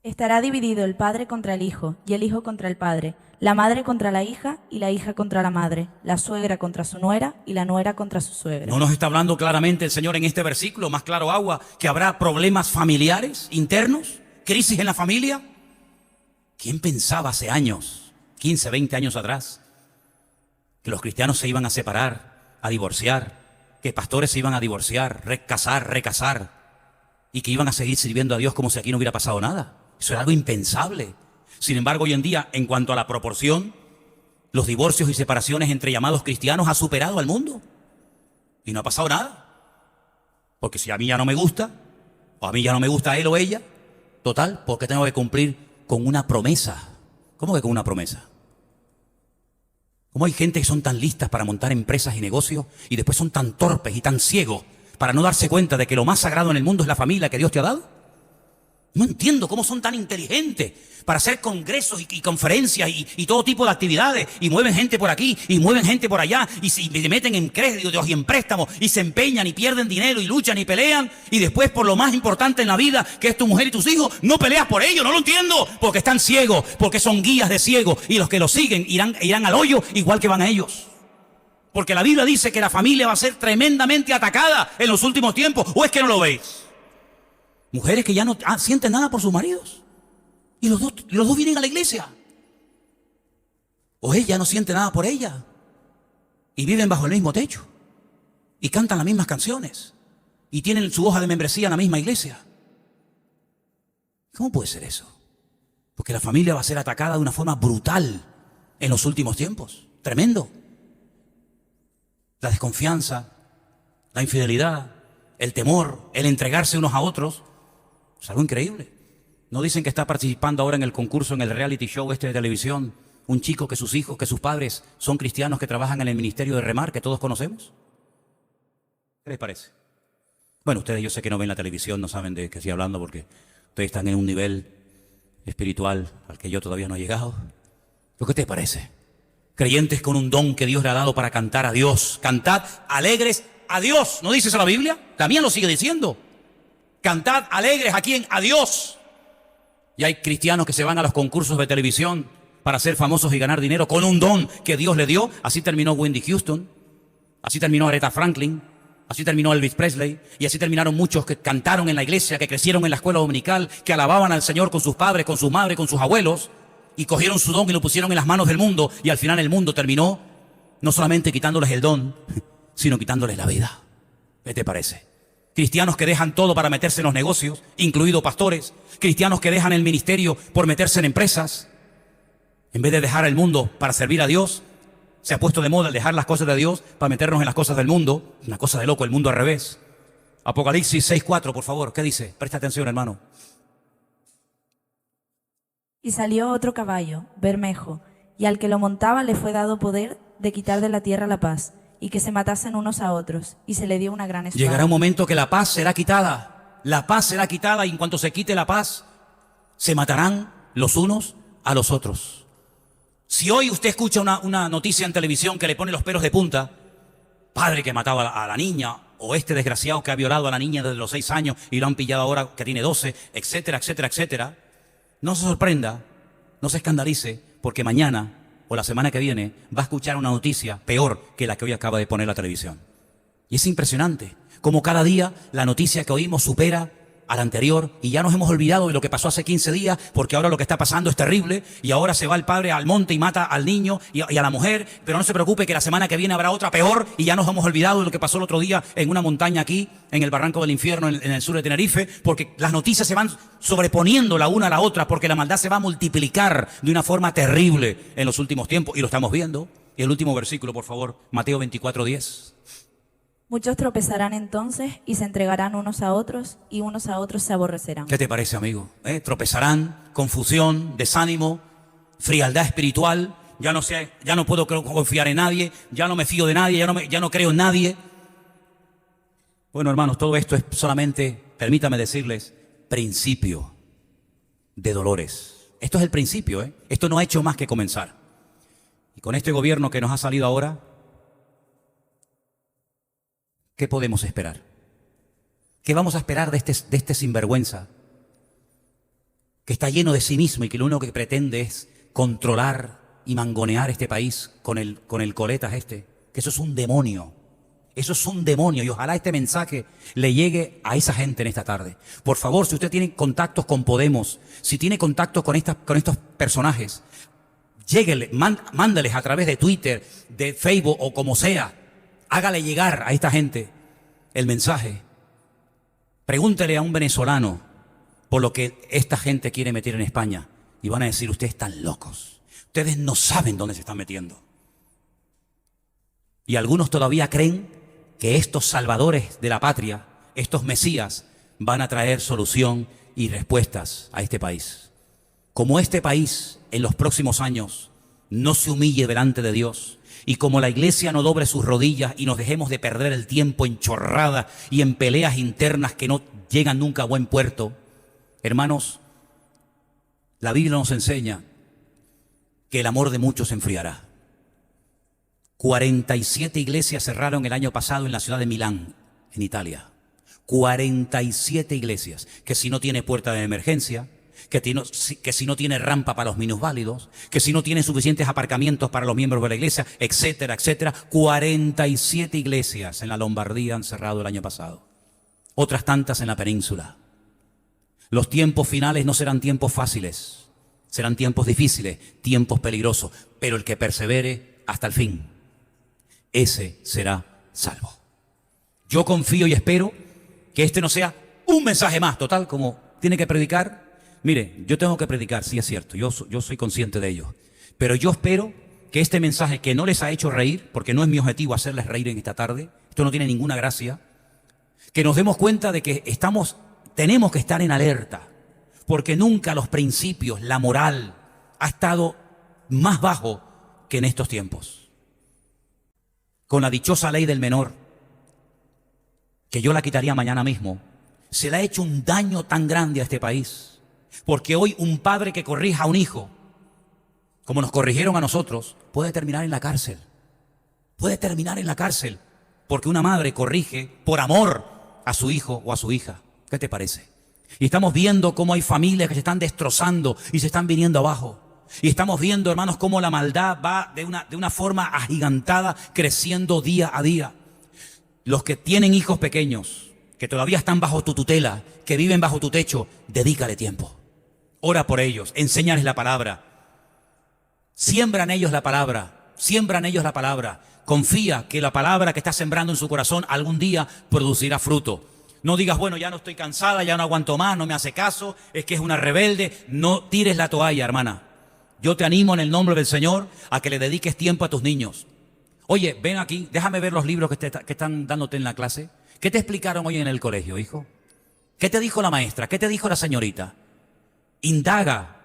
B: Estará dividido el padre contra el hijo, y el hijo contra el padre, la madre contra la hija, y la hija contra la madre, la suegra contra su nuera, y la nuera contra su suegra.
A: ¿No nos está hablando claramente el Señor en este versículo, más claro agua, que habrá problemas familiares, internos, crisis en la familia? ¿Quién pensaba hace años, 15, 20 años atrás, que los cristianos se iban a separar, a divorciar, que pastores se iban a divorciar, recasar, y que iban a seguir sirviendo a Dios como si aquí no hubiera pasado nada? Eso era algo impensable. Sin embargo, hoy en día, en cuanto a la proporción, los divorcios y separaciones entre llamados cristianos ha superado al mundo. Y no ha pasado nada. Porque si a mí ya no me gusta, o a mí ya no me gusta él o ella, total, ¿por qué tengo que cumplir con una promesa? ¿Cómo que con una promesa? ¿Cómo hay gente que son tan listas para montar empresas y negocios y después son tan torpes y tan ciegos para no darse cuenta de que lo más sagrado en el mundo es la familia que Dios te ha dado? No entiendo cómo son tan inteligentes para hacer congresos y conferencias y todo tipo de actividades, y mueven gente por aquí y mueven gente por allá, y se meten en créditos y en préstamos y se empeñan y pierden dinero y luchan y pelean, y después por lo más importante en la vida, que es tu mujer y tus hijos, no peleas por ellos. No lo entiendo, porque están ciegos, porque son guías de ciegos, y los que los siguen irán al hoyo igual que van a ellos. Porque la Biblia dice que la familia va a ser tremendamente atacada en los últimos tiempos. ¿O es que no lo veis? Mujeres que ya no sienten nada por sus maridos, y los dos vienen a la iglesia. O ella no siente nada por ella, y viven bajo el mismo techo, y cantan las mismas canciones, y tienen su hoja de membresía en la misma iglesia. ¿Cómo puede ser eso? Porque la familia va a ser atacada de una forma brutal en los últimos tiempos. Tremendo. La desconfianza, la infidelidad, el temor, el entregarse unos a otros, es algo increíble. ¿No dicen que está participando ahora en el concurso, en el reality show de televisión, un chico que sus hijos, que sus padres son cristianos que trabajan en el ministerio de Remar, que todos conocemos? ¿Qué les parece? Bueno, ustedes, yo sé que no ven la televisión, no saben de qué estoy hablando, porque ustedes están en un nivel espiritual al que yo todavía no he llegado. ¿Pero qué te parece? Creyentes con un don que Dios le ha dado para cantar a Dios. Cantad alegres a Dios. ¿No dice eso la Biblia? La mía lo sigue diciendo. Cantad alegres a quién, a Dios. Y hay cristianos que se van a los concursos de televisión para ser famosos y ganar dinero con un don que Dios le dio. Así terminó Wendy Houston, así terminó Aretha Franklin, así terminó Elvis Presley, y así terminaron muchos que cantaron en la iglesia, que crecieron en la escuela dominical, que alababan al Señor con sus padres, con sus madres, con sus abuelos, y cogieron su don y lo pusieron en las manos del mundo, y al final el mundo terminó no solamente quitándoles el don, sino quitándoles la vida. ¿Qué te parece? Cristianos que dejan todo para meterse en los negocios, incluidos pastores. Cristianos que dejan el ministerio por meterse en empresas. En vez de dejar el mundo para servir a Dios, se ha puesto de moda el dejar las cosas de Dios para meternos en las cosas del mundo. Una cosa de loco, el mundo al revés. Apocalipsis 6:4, por favor. ¿Qué dice? Presta atención, hermano.
B: Y salió otro caballo, bermejo, y al que lo montaba le fue dado poder de quitar de la tierra la paz, y que se matasen unos a otros, y se le dio una gran espada.
A: Llegará un momento que la paz será quitada. La paz será quitada y en cuanto se quite la paz, se matarán los unos a los otros. Si hoy usted escucha una noticia en televisión que le pone los pelos de punta, padre que mataba a la niña, o este desgraciado que ha violado a la niña desde los 6 años y lo han pillado ahora que tiene 12, etcétera, etcétera, etcétera, no se sorprenda, no se escandalice, porque mañana o la semana que viene va a escuchar una noticia peor que la que hoy acaba de poner la televisión. Y es impresionante como cada día la noticia que oímos supera a la anterior y ya nos hemos olvidado de lo que pasó hace 15 días porque ahora lo que está pasando es terrible y ahora se va el padre al monte y mata al niño y a la mujer, pero no se preocupe que la semana que viene habrá otra peor y ya nos hemos olvidado de lo que pasó el otro día en una montaña aquí, en el Barranco del Infierno, en el sur de Tenerife, porque las noticias se van sobreponiendo la una a la otra porque la maldad se va a multiplicar de una forma terrible en los últimos tiempos y lo estamos viendo. Y el último versículo, por favor, Mateo 24:10.
B: Muchos tropezarán entonces y se entregarán unos a otros y unos a otros se aborrecerán.
A: ¿Qué te parece, amigo? Tropezarán, confusión, desánimo, frialdad espiritual. Ya no puedo confiar en nadie, ya no me fío de nadie, ya no creo en nadie. Bueno, hermanos, todo esto es solamente, permítame decirles, principio de dolores. Esto es el principio, Esto no ha hecho más que comenzar. Y con este gobierno que nos ha salido ahora, ¿qué podemos esperar? ¿Qué vamos a esperar de este sinvergüenza que está lleno de sí mismo y que lo único que pretende es controlar y mangonear este país con el coletas este? Que eso es un demonio. Eso es un demonio y ojalá este mensaje le llegue a esa gente en esta tarde. Por favor, si usted tiene contactos con Podemos, si tiene contactos con estos personajes, lléguele, mándales a través de Twitter, de Facebook o como sea. Hágale llegar a esta gente el mensaje. Pregúntele a un venezolano por lo que esta gente quiere meter en España y van a decir, ustedes están locos. Ustedes no saben dónde se están metiendo. Y algunos todavía creen que estos salvadores de la patria, estos mesías, van a traer solución y respuestas a este país. Como este país en los próximos años no se humille delante de Dios, y como la iglesia no doble sus rodillas y nos dejemos de perder el tiempo en chorradas y en peleas internas que no llegan nunca a buen puerto, hermanos, la Biblia nos enseña que el amor de muchos se enfriará. 47 iglesias cerraron el año pasado en la ciudad de Milán, en Italia. 47 iglesias, que si no tiene puerta de emergencia, que si no tiene rampa para los minusválidos, que si no tiene suficientes aparcamientos para los miembros de la iglesia, etcétera, etcétera. 47 iglesias en la Lombardía han cerrado el año pasado. Otras tantas en la península. Los tiempos finales no serán tiempos fáciles, serán tiempos difíciles, tiempos peligrosos, pero el que persevere hasta el fin, ese será salvo. Yo confío y espero que este no sea un mensaje más, total, como tiene que predicar. Mire, yo tengo que predicar, sí es cierto, yo soy consciente de ello. Pero yo espero que este mensaje que no les ha hecho reír, porque no es mi objetivo hacerles reír en esta tarde, esto no tiene ninguna gracia, que nos demos cuenta de que tenemos que estar en alerta, porque nunca los principios, la moral, ha estado más bajo que en estos tiempos. Con la dichosa ley del menor, que yo la quitaría mañana mismo, se le ha hecho un daño tan grande a este país. Porque hoy un padre que corrija a un hijo, como nos corrigieron a nosotros, puede terminar en la cárcel. Puede terminar en la cárcel porque una madre corrige por amor a su hijo o a su hija. ¿Qué te parece? Y estamos viendo cómo hay familias que se están destrozando y se están viniendo abajo. Y estamos viendo, hermanos, cómo la maldad va de una forma agigantada, creciendo día a día. Los que tienen hijos pequeños, que todavía están bajo tu tutela, que viven bajo tu techo, dedícale tiempo. Ora por ellos, enséñales la palabra. Siembra en ellos la palabra, siembra en ellos la palabra. Confía que la palabra que estás sembrando en su corazón algún día producirá fruto. No digas, bueno, ya no estoy cansada, ya no aguanto más, no me hace caso, es que es una rebelde. No tires la toalla, hermana. Yo te animo en el nombre del Señor a que le dediques tiempo a tus niños. Oye, ven aquí, déjame ver los libros que están dándote en la clase. ¿Qué te explicaron hoy en el colegio, hijo? ¿Qué te dijo la maestra? ¿Qué te dijo la señorita? Indaga,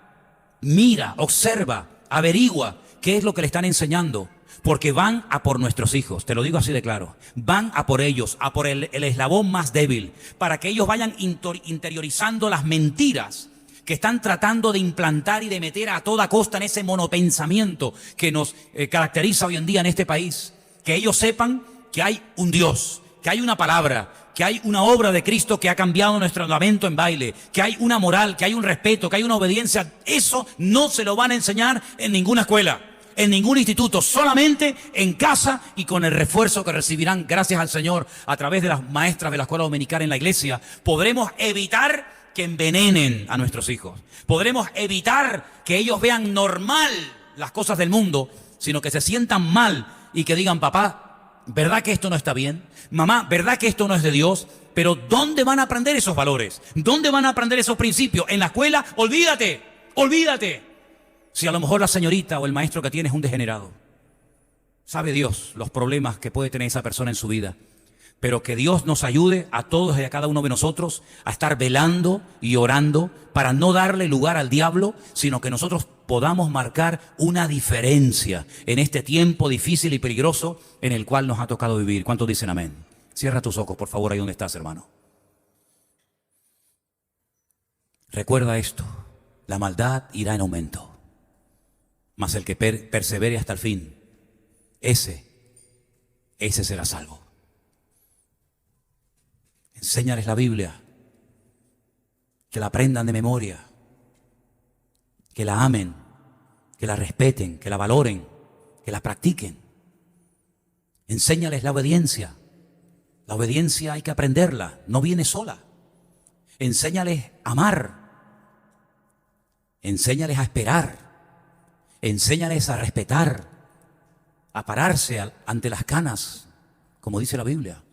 A: mira, observa, averigua qué es lo que le están enseñando. porque van a por nuestros hijos, te lo digo así de claro, van a por ellos, a por el eslabón más débil, para que ellos vayan interiorizando las mentiras que están tratando de implantar y de meter a toda costa en ese monopensamiento que nos caracteriza hoy en día en este país. Que ellos sepan que hay un Dios, que hay una palabra, que hay una obra de Cristo que ha cambiado nuestro lamento en baile, que hay una moral, que hay un respeto, que hay una obediencia. Eso no se lo van a enseñar en ninguna escuela, en ningún instituto, solamente en casa y con el refuerzo que recibirán gracias al Señor a través de las maestras de la escuela dominical en la iglesia. Podremos evitar que envenenen a nuestros hijos. Podremos evitar que ellos vean normal las cosas del mundo, sino que se sientan mal y que digan: papá, ¿verdad que esto no está bien? Mamá, ¿verdad que esto no es de Dios? Pero ¿dónde van a aprender esos valores? ¿Dónde van a aprender esos principios? ¿En la escuela? Olvídate, olvídate. Si a lo mejor la señorita o el maestro que tiene es un degenerado. Sabe Dios los problemas que puede tener esa persona en su vida. Pero que Dios nos ayude a todos y a cada uno de nosotros a estar velando y orando para no darle lugar al diablo, sino que nosotros podamos marcar una diferencia en este tiempo difícil y peligroso en el cual nos ha tocado vivir. ¿Cuántos dicen amén? Cierra tus ojos, por favor, ahí donde estás, hermano. Recuerda esto: la maldad irá en aumento, mas el que persevere hasta el fin, ese será salvo. Enséñales la Biblia, que la aprendan de memoria, que la amen, que la respeten, que la valoren, que la practiquen. Enséñales la obediencia. La obediencia hay que aprenderla, no viene sola. Enséñales a amar, enséñales a esperar, enséñales a respetar, a pararse ante las canas, como dice la Biblia.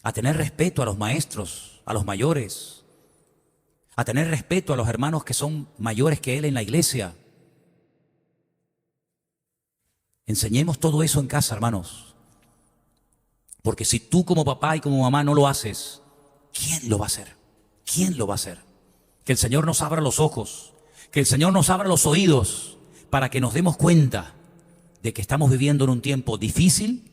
A: A tener respeto a los maestros, a los mayores, a tener respeto a los hermanos que son mayores que él en la iglesia. Enseñemos todo eso en casa, hermanos. Porque si tú como papá y como mamá no lo haces, ¿quién lo va a hacer? ¿Quién lo va a hacer? Que el Señor nos abra los ojos, que el Señor nos abra los oídos para que nos demos cuenta de que estamos viviendo en un tiempo difícil,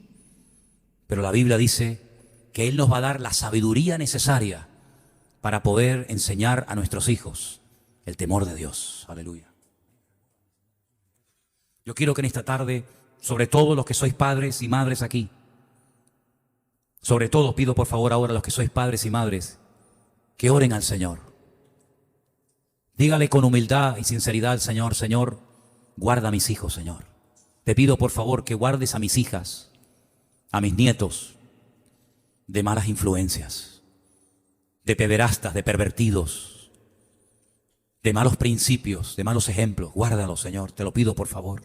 A: pero la Biblia dice que Él nos va a dar la sabiduría necesaria para poder enseñar a nuestros hijos el temor de Dios. Aleluya. Yo quiero que en esta tarde, sobre todo los que sois padres y madres aquí, sobre todo pido por favor ahora a los que sois padres y madres, que oren al Señor. Dígale con humildad y sinceridad al Señor: Señor, guarda a mis hijos, Señor. Te pido por favor que guardes a mis hijas, a mis nietos, de malas influencias, de pederastas, de pervertidos, de malos principios, de malos ejemplos. Guárdalos, Señor, te lo pido por favor.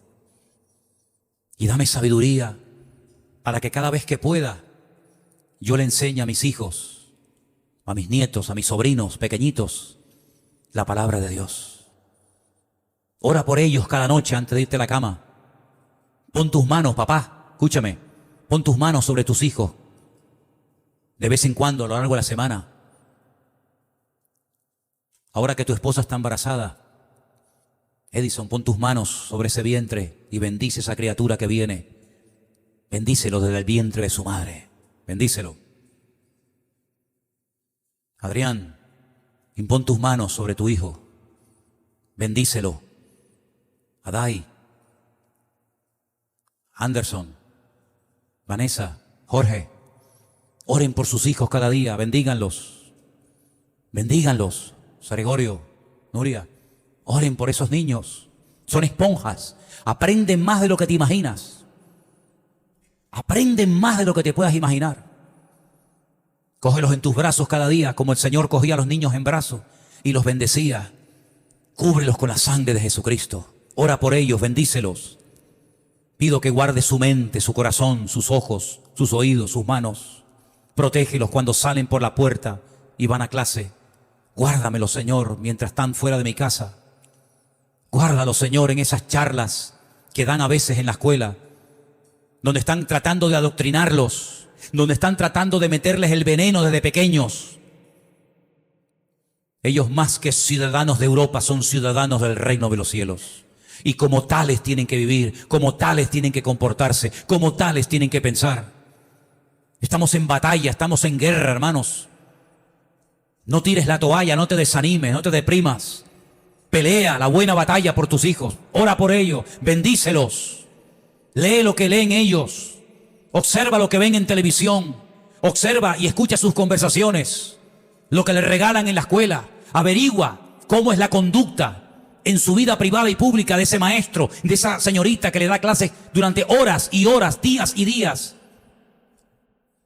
A: Y dame sabiduría para que cada vez que pueda yo le enseñe a mis hijos, a mis nietos, a mis sobrinos pequeñitos, la palabra de Dios. Ora por ellos cada noche antes de irte a la cama. Pon tus manos, papá, escúchame, pon tus manos sobre tus hijos de vez en cuando a lo largo de la semana. Ahora que tu esposa está embarazada, Edison, pon tus manos sobre ese vientre y bendice esa criatura que viene. Bendícelo desde el vientre de su madre. Bendícelo. Adrián, impon tus manos sobre tu hijo. Bendícelo. Adai, Anderson, Vanessa, Jorge, oren por sus hijos cada día, bendíganlos. Bendíganlos. Saregorio, Nuria, oren por esos niños. Son esponjas. Aprenden más de lo que te imaginas. Aprenden más de lo que te puedas imaginar. Cógelos en tus brazos cada día, como el Señor cogía a los niños en brazos y los bendecía. Cúbrelos con la sangre de Jesucristo. Ora por ellos, bendícelos. Pido que guarde su mente, su corazón, sus ojos, sus oídos, sus manos. Protégelos cuando salen por la puerta y van a clase. Guárdamelos, Señor, mientras están fuera de mi casa. Guárdalos, Señor, en esas charlas que dan a veces en la escuela, donde están tratando de adoctrinarlos, donde están tratando de meterles el veneno desde pequeños. Ellos, más que ciudadanos de Europa, son ciudadanos del reino de los cielos. Y como tales tienen que vivir, como tales tienen que comportarse, como tales tienen que pensar. Estamos en batalla, estamos en guerra, hermanos. No tires la toalla, no te desanimes, no te deprimas. Pelea la buena batalla por tus hijos. Ora por ellos, bendícelos. Lee lo que leen ellos. Observa lo que ven en televisión. Observa y escucha sus conversaciones. Lo que le regalan en la escuela. Averigua cómo es la conducta en su vida privada y pública de ese maestro, de esa señorita que le da clases durante horas y horas, días y días.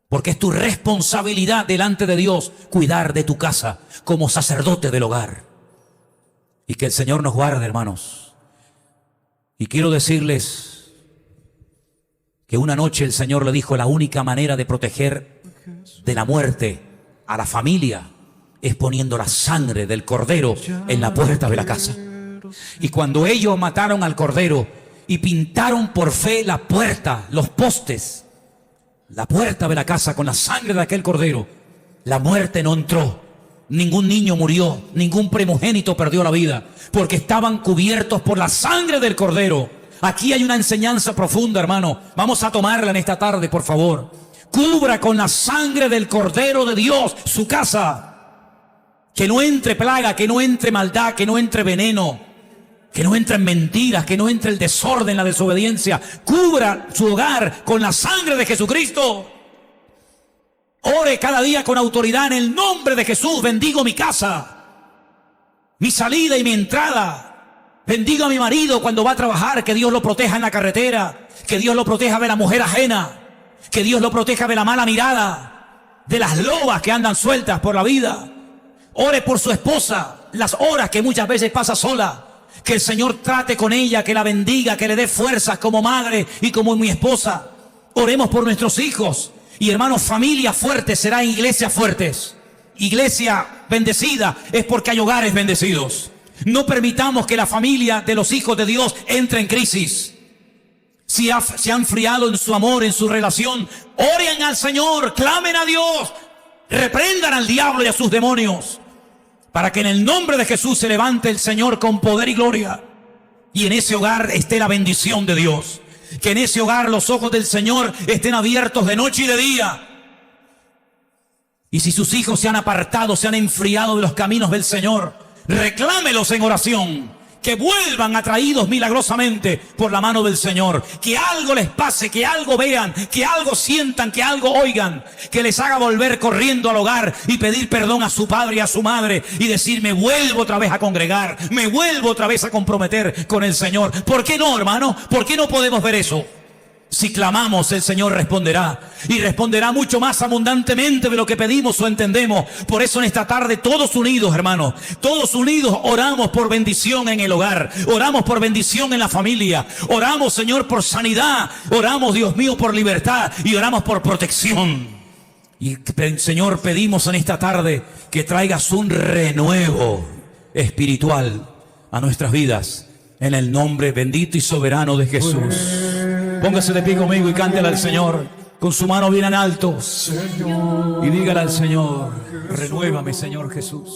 A: Porque es tu responsabilidad delante de Dios cuidar de tu casa como sacerdote del hogar. Y que el Señor nos guarde, hermanos. Y quiero decirles que una noche el Señor le dijo: la única manera de proteger de la muerte a la familia es poniendo la sangre del cordero en la puerta de la casa. Y cuando ellos mataron al cordero y pintaron por fe la puerta, los postes, la puerta de la casa con la sangre de aquel cordero, la muerte no entró. Ningún niño murió, ningún primogénito perdió la vida, porque estaban cubiertos por la sangre del cordero. Aquí hay una enseñanza profunda, hermano. Vamos a tomarla en esta tarde, por favor. Cubra con la sangre del cordero de Dios su casa. Que no entre plaga, que no entre maldad, que no entre veneno, que no entren mentiras, que no entre el desorden, la desobediencia. Cubra su hogar con la sangre de Jesucristo. Ore cada día con autoridad en el nombre de Jesús. Bendigo mi casa, mi salida y mi entrada. Bendigo a mi marido cuando va a trabajar, que Dios lo proteja en la carretera, que Dios lo proteja de la mujer ajena, que Dios lo proteja de la mala mirada, de las lobas que andan sueltas por la vida. Ore por su esposa, las horas que muchas veces pasa sola. Que el Señor trate con ella, que la bendiga, que le dé fuerzas como madre y como mi esposa. Oremos por nuestros hijos. Y hermanos, familias fuertes serán iglesias fuertes. Iglesia bendecida es porque hay hogares bendecidos. No permitamos que la familia de los hijos de Dios entre en crisis. Si se han enfriado en su amor, en su relación, oren al Señor, clamen a Dios, reprendan al diablo y a sus demonios, para que en el nombre de Jesús se levante el Señor con poder y gloria. Y en ese hogar esté la bendición de Dios. Que en ese hogar los ojos del Señor estén abiertos de noche y de día. Y si sus hijos se han apartado, se han enfriado de los caminos del Señor, reclámelos en oración. Que vuelvan atraídos milagrosamente por la mano del Señor. Que algo les pase, que algo vean, que algo sientan, que algo oigan, que les haga volver corriendo al hogar y pedir perdón a su padre y a su madre y decir: me vuelvo otra vez a congregar, me vuelvo otra vez a comprometer con el Señor. ¿Por qué no, hermano? ¿Por qué no podemos ver eso? Si clamamos, el Señor responderá, y responderá mucho más abundantemente de lo que pedimos o entendemos. Por eso en esta tarde, todos unidos, hermanos, todos unidos, oramos por bendición en el hogar, oramos por bendición en la familia, oramos, Señor, por sanidad, oramos, Dios mío, por libertad, y oramos por protección. Y Señor, pedimos en esta tarde que traigas un renuevo espiritual a nuestras vidas, en el nombre bendito y soberano de Jesús. Póngase de pie conmigo y cántale al Señor con su mano bien en alto. Y dígale al Señor: renuévame, Señor Jesús.